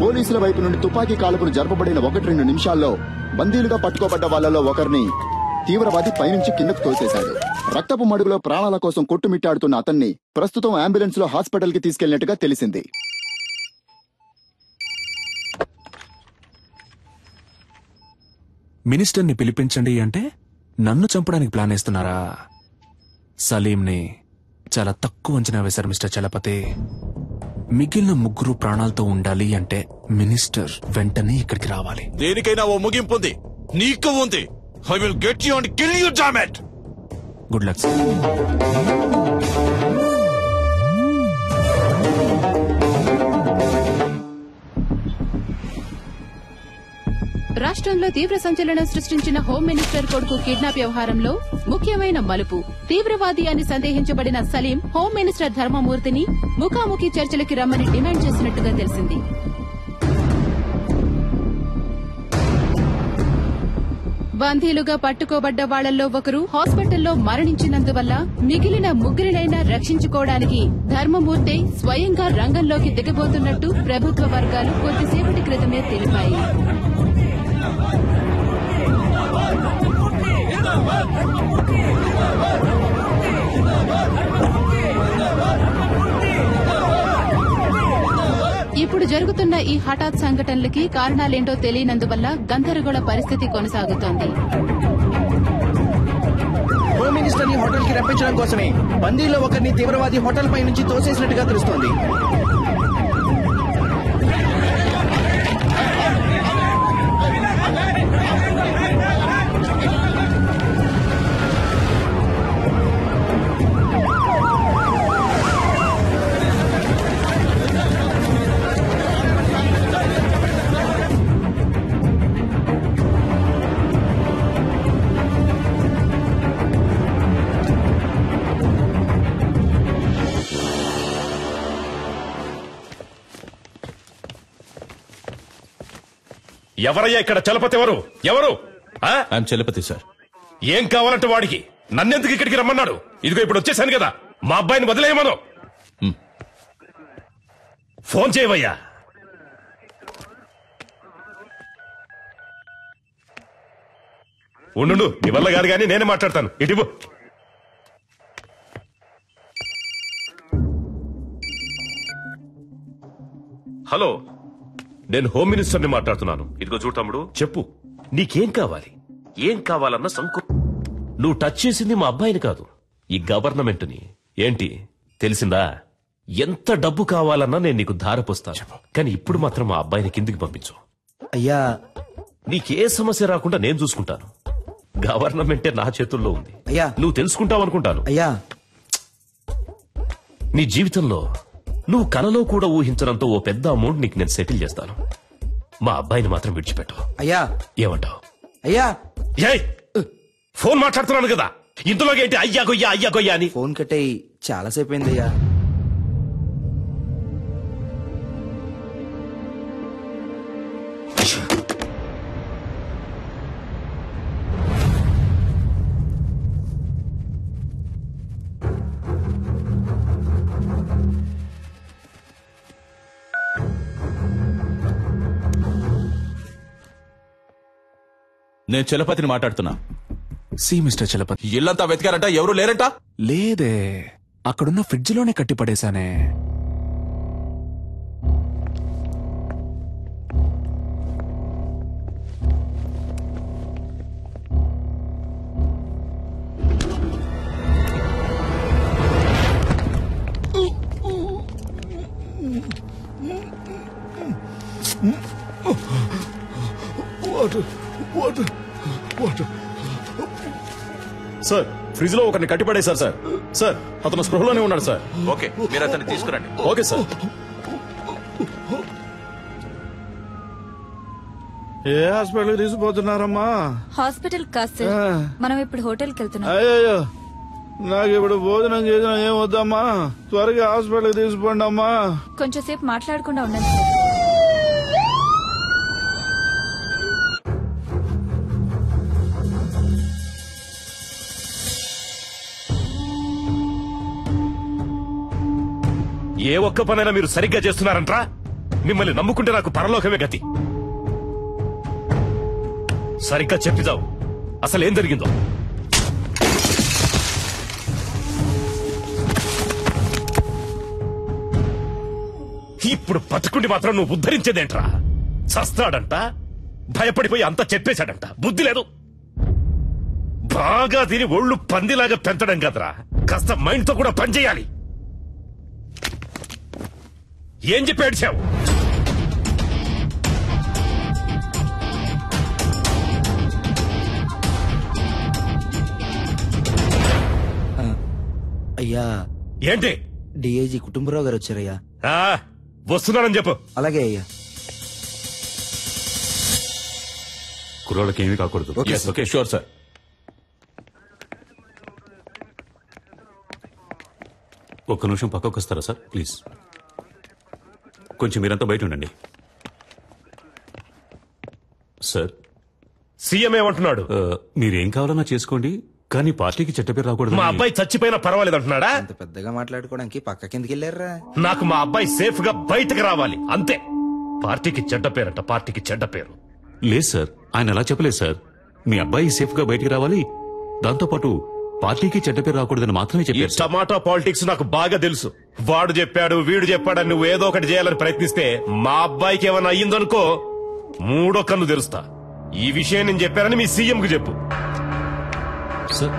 పోలీసుల వైపు నుండి తుపాకీ కాల్పులు జరపబడిన 1-2 నిమిషాల్లో బందీలుగా పట్టుకోబడ్డ వాళ్లలో ఒకరిని తీవ్రవాది పైనుంచి కిందకు తోసేశాడు. రక్తపు మడుగులో ప్రాణాల కోసం కొట్టుమిట్టాడుతున్న అతన్ని ప్రస్తుతం అంబులెన్స్ లో హాస్పిటల్ కి తీసుకెళ్లినట్టుగా తెలిసింది. మినిస్టర్ని పిలిపించండి అంటే నన్ను చంపడానికి ప్లాన్ వేస్తున్నారా? సలీంని చాలా తక్కువ అంచనా వేశారు మిస్టర్ చలపతి. మిగిలిన ముగ్గురు ప్రాణాలతో ఉండాలి అంటే మినిస్టర్ వెంటనే ఇక్కడికి రావాలి. దేనికైనా ఓ ముగింపు ఉంది. నీకు ఉంది. I will get you and kill you, damn it. Good luck. రాష్ట్రంలో తీవ్ర సంచలనం సృష్టించిన హోం మినిస్టర్ కొడుకు కిడ్నాప్ వ్యవహారంలో ముఖ్యమైన మలుపు. తీవ్రవాది అని సందేహించబడిన సలీం హోం మినిస్టర్ ధర్మమూర్తిని ముఖాముఖి చర్చలకి రమ్మని డిమాండ్ చేసినట్టుగా తెలిసింది. బందీలుగా పట్టుకోబడ్డ వాళ్లలో ఒకరు హాస్పిటల్లో మరణించినందువల్ల మిగిలిన ముగ్గురినైనా రక్షించుకోవడానికి ధర్మమూర్తి స్వయంగా రంగంలోకి దిగబోతున్నట్టు ప్రభుత్వ వర్గాలు కొద్దిసేపటి క్రితమే తెలిపాయి. ఇప్పుడు జరుగుతున్న ఈ హఠాత్ సంఘటనలకి కారణాలేంటో తెలియనందువల్ల గందరగోళ పరిస్థితి కొనసాగుతోంది. హోమ్ మినిస్టర్ ని హోటల్ కి రప్పించడం కోసమే బందీలో ఒకరిని తీవ్రవాది హోటల్ పై నుంచి తోసేసినట్టుగా తెలుస్తోంది. ఎవరయ్యా ఇక్కడ చలపతి? ఎవరు? చలపతి సార్. ఏం కావాలంటే వాడికి? నన్నెందుకు ఇక్కడికి రమ్మన్నాడు? ఇదిగో ఇప్పుడు వచ్చేసాను కదా, మా అబ్బాయిని వదిలేయమను. ఫోన్ చేయవయ్యా. ఉండు, నీ వల్ల కాదు కానీ నేనే మాట్లాడతాను. ఇటు హలో, నేను హోమ్ మినిస్టర్ని మాట్లాడుతున్నాను. ఇదిగో చూడు తమ్ముడు, చెప్పు నీకేం కావాలి? ఏం కావాలన్న సంకు. నువ్వు టచ్ చేసింది మా అబ్బాయిని కాదు, ఈ గవర్నమెంట్ని. ఏంటి తెలిసిందా? ఎంత డబ్బు కావాలన్నా నేను నీకు ధారపోస్తాను, కానీ ఇప్పుడు మాత్రం మా అబ్బాయిని కిందికి పంపించు. అయ్యా, నీకే సమస్య రాకుండా నేను చూసుకుంటాను. గవర్నమెంటే నా చేతుల్లో ఉంది. అయ్యా, నువ్వు తెలుసుకుంటావు అనుకుంటాను. అయ్యా, నీ జీవితంలో నువ్వు కలలో కూడా ఊహించడంతో ఓ పెద్ద అమౌంట్ నీకు నేను సెటిల్ చేస్తాను. మా అబ్బాయిని మాత్రం విడిచిపెట్టు. అయ్యా, ఏమంటావు? అయ్యా, ఫోన్ మాట్లాడుతున్నాను కదా, ఇంతలోకి ఏంటి అయ్యా గొయ్యా అని? ఫోన్ కట్టేయి, చాలాసేపు అయిందయ్యా. నేను చలపతిని మాట్లాడుతున్నా. See mister Chalapathi. ఇల్లంతా వెతికారట, ఎవరు లేరట? లేదే, అక్కడున్న ఫ్రిడ్జ్ లోనే కట్టిపడేశానే. సార్, ఫ్రిడ్జ్ లో ఒకరిని కట్టిపడేశారు సార్. సార్, అతను స్పృహలోనే ఉన్నాడు సార్. ఓకే, మీరు అతన్ని తీసుకురండి. Okay sir. ఏ హాస్పిటల్ తీసుకుపోతున్నారమ్మా? హాస్పిటల్ కాదు సార్, మనం ఇప్పుడు హోటల్కి వెళ్తున్నాం. అయ్యో, నాకు ఇప్పుడు భోజనం చేసిన ఏం వద్దమ్మా, త్వరగా హాస్పిటల్ తీసుకోండి అమ్మా. కొంచెం సేపు మాట్లాడకుండా ఉండండి సార్. ఏ ఒక్క పనైనా మీరు సరిగ్గా చేస్తున్నారంట్రా? మిమ్మల్ని నమ్ముకుంటే నాకు పరలోకమే గతి. సరిగ్గా చెప్పిదావు, అసలేం జరిగిందో. ఇప్పుడు బతుకుండి మాత్రం నువ్వు ఉద్ధరించేదేంట్రా? చస్తాడంట, భయపడిపోయి అంతా చెప్పేశాడంట. బుద్ధి లేదు. బాగా తిని ఒళ్ళు పందిలాగా పెంచడం కదరా, కాస్త మైండ్ తో కూడా పనిచేయాలి. ఏం చెప్పి ఏడ్చావు? అయ్యా, ఏంటి? డిఐజీ కుటుంబరావు గారు వచ్చారయ్యా. వస్తున్నానని చెప్పు. అలాగే అయ్యా. కుర్రోళ్ళకి ఏమీ కాకూడదు. Okay, sure sir. ఒక్క నిమిషం పక్కకు వస్తారా సార్, ప్లీజ్? కొంచెం మీరంతా బయట ఉండండి. సార్, సీఎం ఏమంటున్నాడు? మీరేం కావాలన్నా చేసుకోండి, కానీ పార్టీకి చెడ్డ పేరు రాకూడదు. మా అబ్బాయి చచ్చిపోయినా పర్వాలేదు అంటున్నాడా? అంత పెద్దగా మాట్లాడుకోవడానికి పక్క కిందకి వెళ్ళారా? నాకు మా అబ్బాయి సేఫ్ గా బయటకు రావాలి అంతే. పార్టీకి చెడ్డ పేరంట, పార్టీకి చెడ్డ పేరు. లేదు సార్, ఆయన అలా చెప్పలేదు సార్. మీ అబ్బాయి సేఫ్ గా బయటికి రావాలి, దాంతోపాటు పార్టీకి చెడ్డ పేరు రాకూడదని మాత్రమే ఈ చెప్పారు. టమాటా పాలిటిక్స్ నాకు బాగా తెలుసు. వాడు చెప్పాడు వీడు చెప్పాడని నువ్వు ఏదో ఒకటి చేయాలని ప్రయత్నిస్తే మా అబ్బాయికి ఏమైనా అయ్యిందనుకో మూడో కన్ను తెరుస్తా. ఈ విషయం నేను చెప్పానని మీ సీఎం కు చెప్పు. సార్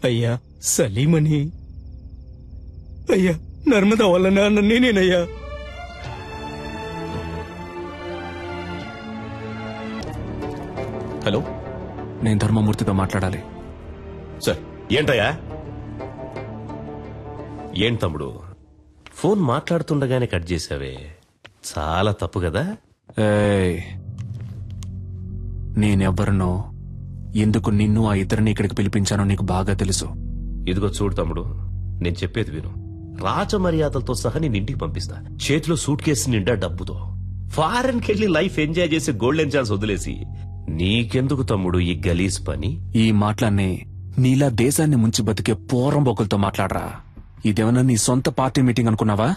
అయ్యా సలీమని, అయ్యా నర్మదా వాళ్ళ నాన్న నేనేనయ్యా. హలో, నేను ధర్మమూర్తితో మాట్లాడాలి. సార్ ఏంటయ్యా? ఏం తమ్ముడు ఫోన్ మాట్లాడుతుండగానే కట్ చేసావే, చాలా తప్పు కదా? ఏయ్, నేనెవ్వరినో ఎందుకు నిన్ను ఆ ఇద్దరిని ఇక్కడికి పిలిపించానో నీకు బాగా తెలుసు. ఇదిగో చూడు తమ్ముడు, నేను చెప్పేది విను. రాజమర్యాదలతో సహా నేను ఇంటికి పంపిస్తా, చేతిలో సూట్ కేసు నిండా డబ్బుతో. ఫారెన్ కెళ్లి లైఫ్ ఎంజాయ్ చేసి గోల్డెన్ ఛాన్స్ వదిలేసి నీకెందుకు తమ్ముడు ఈ గలీజ్ పని? ఈ మాటలన్నీ నీలా దేశాన్ని ముంచి బతికే పోరంబోకులతో మాట్లాడరా. ఇదేమన్నా నీ సొంత పార్టీ మీటింగ్ అనుకున్నావా?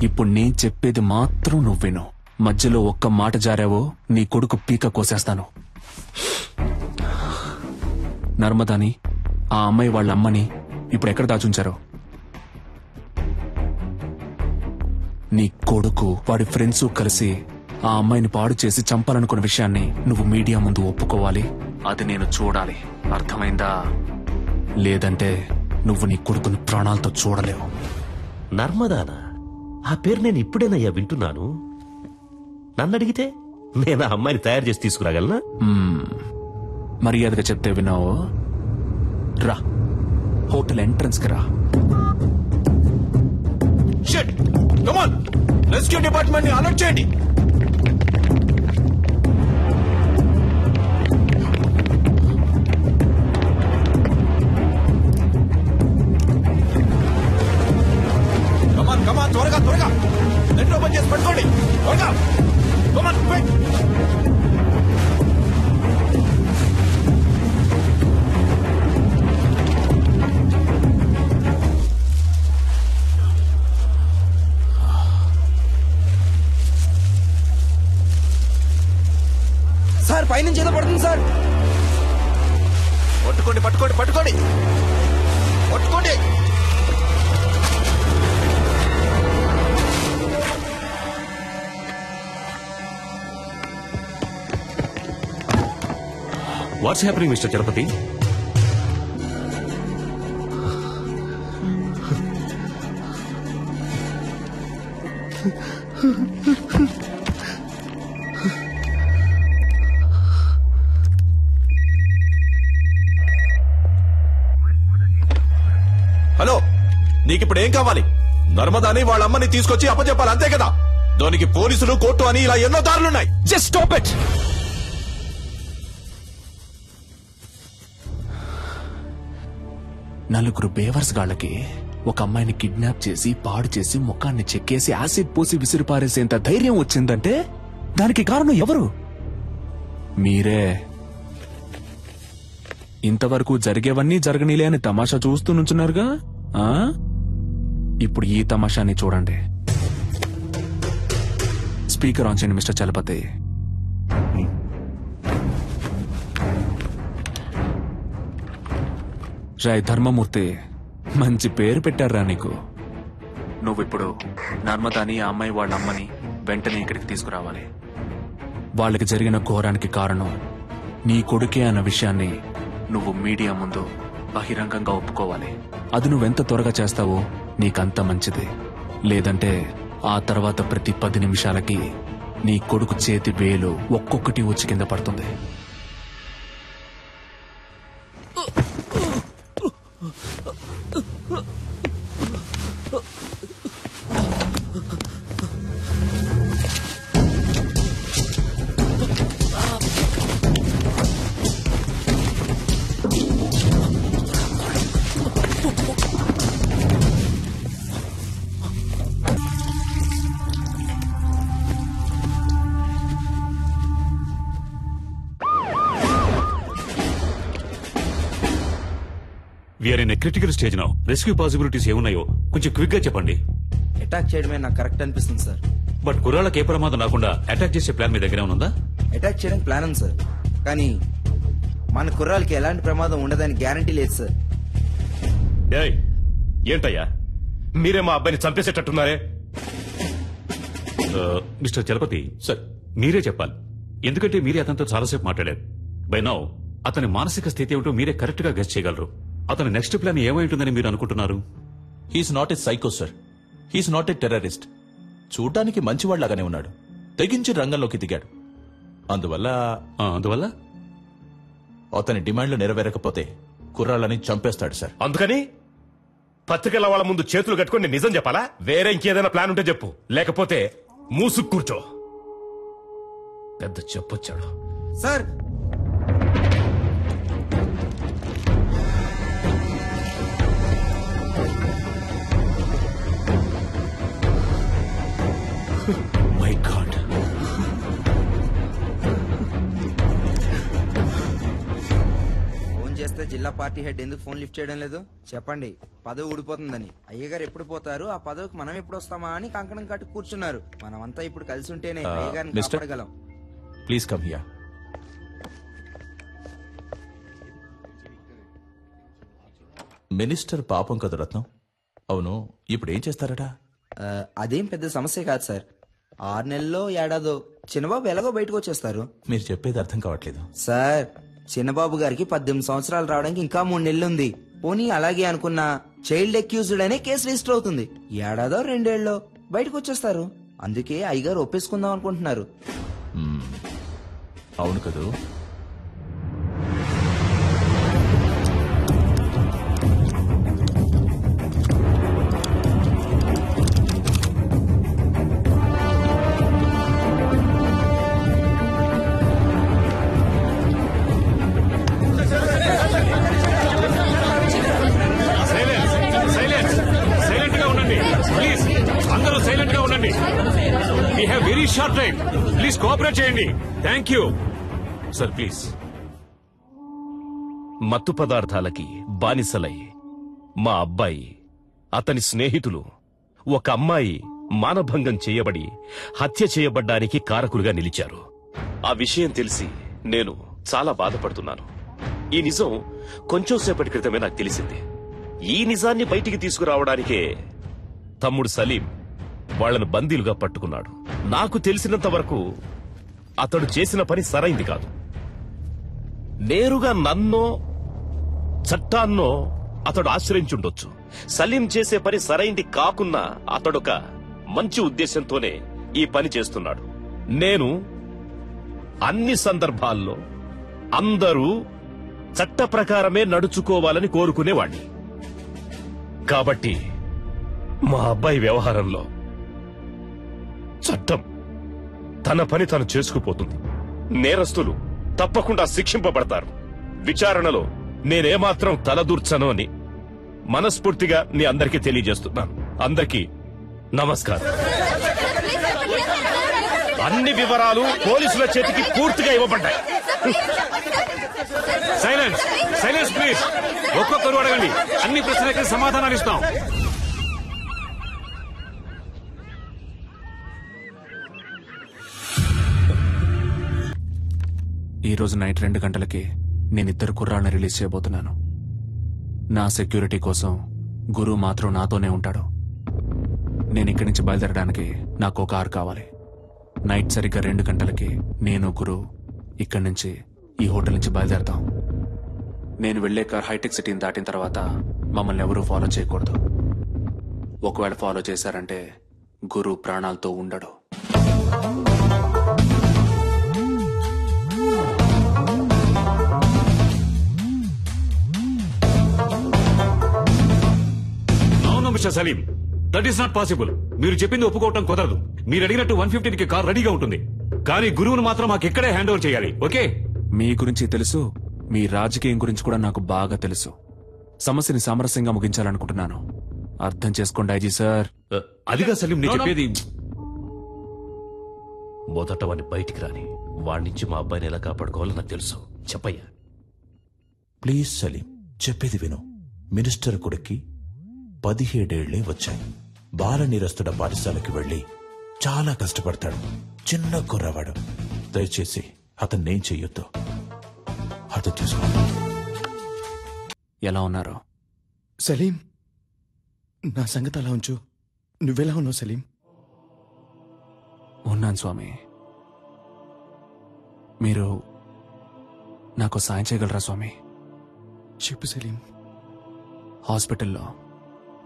ఇప్పుడు నేను చెప్పేది మాత్రం నువ్వు విను. మధ్యలో ఒక్క మాట జారావో నీ కొడుకు పీక కోసేస్తాను. నర్మదాని, ఆ అమ్మాయి వాళ్ళ అమ్మని ఇప్పుడు ఎక్కడ దాచుంచారో? నీ కొడుకు వాడి ఫ్రెండ్స్ కలిసి ఆ అమ్మాయిని పాడు చేసి చంపాలనుకున్న విషయాన్ని నువ్వు మీడియా ముందు ఒప్పుకోవాలి. అది నేను చూడాలి, అర్థమైందా? లేదంటే నువ్వు నీ కొడుకుని ప్రాణాలతో చూడలేవు. నర్మదానా? ఆ పేరు నేను ఇప్పుడేనయ్యా వింటున్నాను. నన్ను అడిగితే నేను ఆ అమ్మాయిని తయారు చేసి తీసుకురాగలనా? మర్యాదగా చెప్తే విన్నావు. రా, హోటల్ ఎంట్రన్స్ కి రా. Shit, come on, rescue department ని అలర్ట్ చేయండి. కమాన్ త్వరగా త్వరగా నెట్ ఓపెన్ చేసి పట్టుకోండి, త్వరగా కమాన్ క్విక్. సార్ పైనుంచి ఏదో పడుతుంది సార్. పట్టుకోండి పట్టుకోండి పట్టుకోండి పట్టుకోండి. What's happening mister Chalapathi? Hello, నీకిప్పుడు ఏం కావాలి? నర్మదాని వాళ్ళ అమ్మని తీసుకొచ్చి అప్పచెప్పాలి, అంతే కదా? దానికి పోలీసులు, కోర్టు అని ఇలా ఎన్నో దారులున్నాయి. Just stop it. నలుగురు బేవర్స్ గాళ్ళకి ఒక అమ్మాయిని కిడ్నాప్ చేసి పాడు చేసి ముఖాన్ని చెక్కేసి యాసిడ్ పోసి విసిరిపారేసేంత ధైర్యం వచ్చిందంటే దానికి కారణం ఎవరు? మీరే. ఇంతవరకు జరిగేవన్నీ జరగనీలే అని తమాషా చూస్తూ నుంచున్నారుగా. ఇప్పుడు ఈ తమాషాని చూడండి. స్పీకర్ ఆన్ చేయండి మిస్టర్ చలపతి. రాయ్ ధర్మమూర్తి, మంచి పేరు పెట్టారా నీకు. నువ్విప్పుడు నర్మదాని, ఆ అమ్మాయి వాళ్ళ అమ్మని వెంటనే ఇక్కడికి తీసుకురావాలి. వాళ్ళకి జరిగిన ఘోరానికి కారణం నీ కొడుకే అన్న విషయాన్ని నువ్వు మీడియా ముందు బహిరంగంగా ఒప్పుకోవాలి. అది నువ్వెంత త్వరగా చేస్తావో నీకంత మంచిది. లేదంటే ఆ తర్వాత ప్రతి 10 నిమిషాలకి నీ కొడుకు చేతి వేలు ఒక్కొక్కటి వచ్చి కింద పడుతుంది. We are in a critical stage now. Rescue possibilities ఏమున్నాయో కొంచెం క్విక్ గా చెప్పండి. అటాక్ చేయడమే నాకు కరెక్ట్ అనిపిస్తుంది సార్. బట్ కుర్రాళ్ళకి ఏ ప్రమాదం రాకుండా అటాక్ చేసే ప్లాన్ మీ దగ్గర ఉందా? అటాక్ చేయడానికి ప్లాన్ ఉంది సార్, కానీ మన కుర్రాలకి ఎలాంటి ప్రమాదం ఉండదని గ్యారంటీ లేదు సార్. ఏంటయ్యా మీరే మా అబ్బాయిని చంపేసేటట్టున్నారే? మిస్టర్ చలపతి సార్, మీరే చెప్పాలి. ఎందుకంటే మీరే అతనితో చాలాసేపు మాట్లాడారు. బై నౌ అతని మానసిక స్థితి ఏమిటో మీరే కరెక్ట్ గా గెస్ చేయగలరు. అతని నెక్స్ట్ ప్లాన్ ఏమై ఉంటుందని మీరు అనుకుంటున్నారు? He's not a psycho sir, he's not a terrorist. చూడ్డానికి మంచివాళ్లాగానే ఉన్నాడు, తెగించి రంగంలోకి దిగాడు. అందువల్ల అతని డిమాండ్లు నెరవేరకపోతే కుర్రాళ్ళని చంపేస్తాడు సార్. అందుకని పత్రికల వాళ్ళ ముందు చేతులు కట్టుకుని నిజం చెప్పాలా? వేరే ఇంకేదైనా ప్లాన్ ఉంటే చెప్పు, లేకపోతే మూసుకు కూర్చో. పెద్ద చెప్పొచ్చాడు సార్. మై గాడ్, ఫోన్ చేస్తే జిల్లా పార్టీ హెడ్ ఎందుకు ఫోన్ లిఫ్ట్ చేయడం లేదు చెప్పండి. పదవి ఊడిపోతుందని. అయ్యగారు ఎప్పుడు పోతారు, ఆ పదవికి మనం ఎప్పుడు వస్తామా అని కంకణం కట్టి కూర్చున్నారు. మనమంతా ఇప్పుడు కలిసి ఉంటేనే అయ్యగారిని కాపాడగలం. Please come here. మినిస్టర్ పాపం కదా రత్నం. అవును, ఇప్పుడు ఏం చేస్తారట? అదేం పెద్ద సమస్య కాదు సార్. 6 నెలల్లో ఏడాదో చిన్నబాబు ఎలాగో బయటకు వచ్చేస్తారు. మీరు చెప్పేది అర్థం కావట్లేదు సార్. చిన్నబాబు గారికి 18 సంవత్సరాలు రావడానికి ఇంకా 3 నెలలు ఉంది. పోనీ అలాగే అనుకున్న చైల్డ్ అక్యూజ్డ్ అనే కేసు రిజిస్టర్ అవుతుంది. ఏడాదో 2 ఏళ్ళలో బయటకు వచ్చేస్తారు. అందుకే అయ్యగారు ఒప్పేసుకుందాం అనుకుంటున్నారు. అవును కదూ? షార్ట్ టైం, ప్లీజ్ కోఆపరేట్ చేయండి. Thank you sir. ప్లీజ్. మత్తు పదార్థాలకి బానిసలై మా అబ్బాయి, అతని స్నేహితులు, ఒక అమ్మాయి మానభంగం చేయబడి హత్య చేయబడ్డానికి కారకులుగా నిలిచారు. ఆ విషయం తెలిసి నేను చాలా బాధపడుతున్నాను. ఈ నిజం కొంచెం సేపటి క్రితమే నాకు తెలిసింది. ఈ నిజాన్ని బయటికి తీసుకురావడానికే తమ్ముడు సలీం వాళ్లను బందీలుగా పట్టుకున్నాడు. నాకు తెలిసినంత వరకు అతడు చేసిన పని సరైంది కాదు. నేరుగా నన్నో చట్టాన్నో అతడు ఆశ్రయించుండొచ్చు. సలీం చేసే పని సరైంది కాకున్నా అతడొక మంచి ఉద్దేశంతోనే ఈ పని చేస్తున్నాడు. నేను అన్ని సందర్భాల్లో అందరూ చట్ట ప్రకారమే నడుచుకోవాలని కోరుకునేవాణ్ణి. కాబట్టి మా అబ్బాయి వ్యవహారంలో చట్టం తన పని తాను చేసుకుపోతుంది. నేరస్తులు తప్పకుండా శిక్షింపబడతారు. విచారణలో నేనేమాత్రం తలదూర్చను అని మనస్ఫూర్తిగా మీ అందరికీ తెలియజేస్తున్నాను. అందరికీ నమస్కారం. అన్ని వివరాలు పోలీసుల చేతికి పూర్తిగా ఇవ్వబడ్డాయి. Silence, silence please. ఒక్కొక్కరు అడగండి, అన్ని ప్రశ్నలకి సమాధానాలు ఇస్తాం. ఈ రోజు నైట్ 2 గంటలకి నేను 2 కుర్రాళ్ళని రిలీజ్ చేయబోతున్నాను. నా సెక్యూరిటీ కోసం గురు మాత్రం నాతోనే ఉంటాడు. నేను ఇక్కడి నుంచి బయలుదేరడానికి నాకు ఒక కారు కావాలి. నైట్ సరిగ్గా 2 గంటలకి నేను గురు ఇక్కడి నుంచి ఈ హోటల్ నుంచి బయలుదేరతాం. నేను వెళ్లే కార్ హైటెక్ సిటీని దాటిన తర్వాత మమ్మల్ని ఎవరూ ఫాలో చేయకూడదు. ఒకవేళ ఫాలో చేశారంటే గురు ప్రాణాలతో ఉండడు. Mister Salim, that is not possible. మీరు చెప్పింది ఒప్పుకోవటం కుదరదు. మీరు అడిగినట్టు 150కి కార్ రెడీగా ఉంటుంది, కానీ గురువును మాత్రం మాకు ఇక్కడే హ్యాండ్ ఓవర్ చేయాలి. ఓకే? మీ గురించి తెలుసు, మీ రాజకీయం గురించి కూడా నాకు బాగా తెలుసు. సమస్యని సామరస్యంగా ముగించాలనుకుంటున్నాను. అర్థం చేసుకోండి ఐజీ సార్. అదిగా సలీం నేను చెప్పేది. మొదట వాడిని బయటికి రాని, వాడి నుంచి మా అబ్బాయిని ఎలా కాపాడుకోవాలో నాకు తెలుసు. చెప్పయ్యా. ప్లీజ్ సలీం, చెప్పేది విను. మినిస్టర్ కొడుక్కి 17 ఏళ్లే వచ్చాయి. బాల నిరస్తుడ పాఠశాలకి వెళ్లి చాలా కష్టపడతాడు. చిన్న కుర్రవాడు. దయచేసి అతన్నేం చెయ్యొద్దు. అర్థం చేసుకో. ఎలా ఉన్నారు సలీం? నా సంగతి అలా ఉంచు. నువ్వెలా ఉన్నావు సలీం? ఉన్నాను స్వామి. మీరు నాకు సాయం చేయగలరా స్వామి? చెప్పు సలీం. హాస్పిటల్లో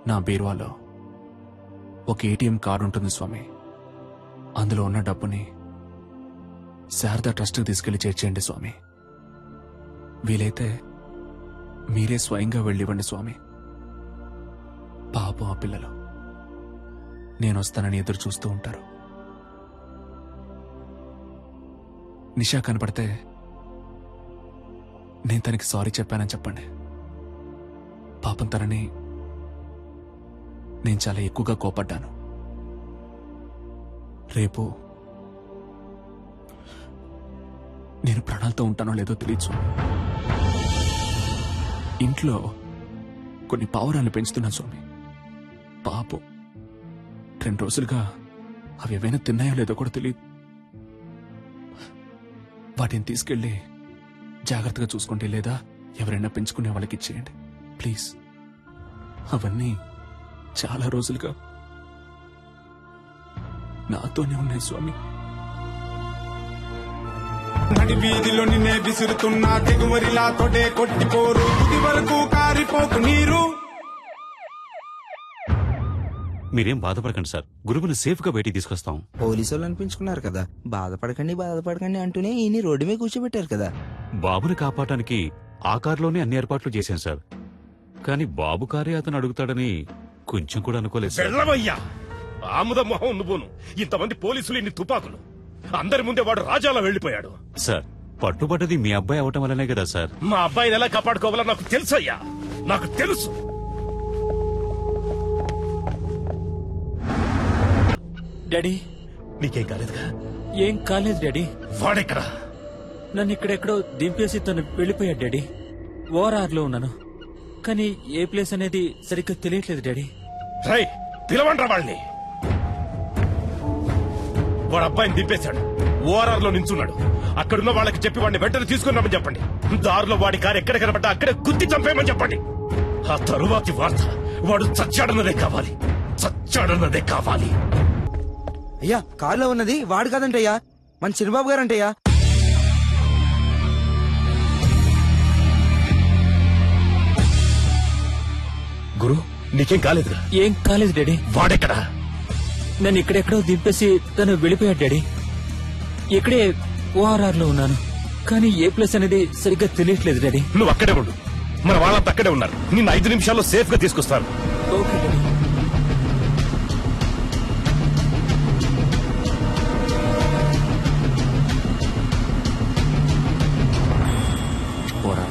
నా బీరువాలో ఒక ఏటీఎం కార్డు ఉంటుంది స్వామి. అందులో ఉన్న డబ్బుని శారదా ట్రస్ట్కి తీసుకెళ్లి చేర్చేయండి స్వామి. వీలైతే మీరే స్వయంగా వెళ్ళివ్వండి స్వామి. పాపం ఆ పిల్లలు నేను వస్తానని ఎదురు చూస్తూ ఉంటారు. నిషా కనపడితే నేను తనకి సారీ చెప్పానని చెప్పండి. పాపం తనని నేను చాలా ఎక్కువగా కోపడ్డాను. రేపు నేను ప్రాణాలతో ఉంటానో లేదో తెలియచ్చు. ఇంట్లో కొన్ని పావురాలు పెంచుతున్నాను స్వామి. పాపం 2 రోజులుగా అవి ఏవైనా తిన్నాయో లేదో కూడా తెలియదు. వాటిని తీసుకెళ్లి జాగ్రత్తగా చూసుకోండి, లేదా ఎవరైనా పెంచుకునే వాళ్ళకి ఇచ్చేయండి ప్లీజ్. అవన్నీ చాలా రోజులుగా నాతోనే ఉన్నాయి స్వామి. నడి వీధిలో నిన్నే విసురుతున్నా తెగువరిలా తోటే కొట్టిపోరు. ఇది వరకు కారిపోకు నీరు. మీరేం బాధపడకండి సార్, గురువుని సేఫ్ గా బయటికి తీసుకొస్తాం. పోలీసు వాళ్ళు అనిపించుకున్నారు కదా, బాధపడకండి అంటూనే ఈయన రోడ్డు మీద కూర్చోబెట్టారు కదా. బాబుని కాపాడటానికి ఆ కారులోనే అన్ని ఏర్పాట్లు చేశాను సార్. కానీ బాబు కారే అతను అడుగుతాడని కొంచెం కూడా అనుకోలేదు సార్. వెళ్ళవయ్యా ఆముద మొహం నువ్వును. ఇంతమంది పోలీసులు, ఇన్ని తుపాకులు, అందరి ముందే వాడు రాజాలా వెళ్లిపోయాడు. సార్, పట్టుబడ్డది మీ అబ్బాయి అవటం వల్లనే కదా సార్. మా అబ్బాయిని ఎలా కాపాడుకోవాలో నాకు తెలుసు అయ్యా, నాకు తెలుసు. డాడీ, నీకేం కాలేదుగా? ఏం కాలేదు డాడీ. వాడెక్కడా? నన్ను ఇక్కడెక్కడో దింపేసి తను వెళ్ళిపోయాడు డాడీ. ఓఆర్ఆర్లో ఉన్నాను, కానీ ఏ ప్లేస్ అనేది సరిగ్గా తెలియట్లేదు డాడీ. రై, పిలవండ్రా వాళ్ళని. వాడు అబ్బాయిని దింపేశాడు, ఓఆర్ఆర్ లో నించున్నాడు. అక్కడున్న వాళ్ళకి చెప్పి వాడిని వెంటనే తీసుకున్నామని చెప్పండి. దారిలో వాడి కారు ఎక్కడ కనబడ్డా అక్కడే గుద్ది చంపేయమని చెప్పండి. ఆ తరువాతి వార్త వాడు చచ్చాడన్నదే కావాలి, చచ్చాడన్నదే కావాలి. అయ్యా, కారులో ఉన్నది వాడు కాదంటయ్యా, మన చిన్నబాబు గారంటయ్యా. గురు, నీకేం కాలేదుగా? ఏం కాలేదు డాడీ. వాడెక్కడా? నన్ను ఇక్కడెక్కడో దింపేసి తను వెళ్ళిపోయాడు డాడీ. ఇక్కడే ఓఆర్ఆర్ లో ఉన్నాను, కానీ ఏ ప్లేస్ అనేది సరిగ్గా తెలియట్లేదు డాడీ. నువ్వు అక్కడే ఉండు, మన వాళ్ళంతా అక్కడే ఉన్నారు. నిన్ను 5 నిమిషాల్లో సేఫ్ గా తీసుకొస్తాను. Okay daddy. పోరా.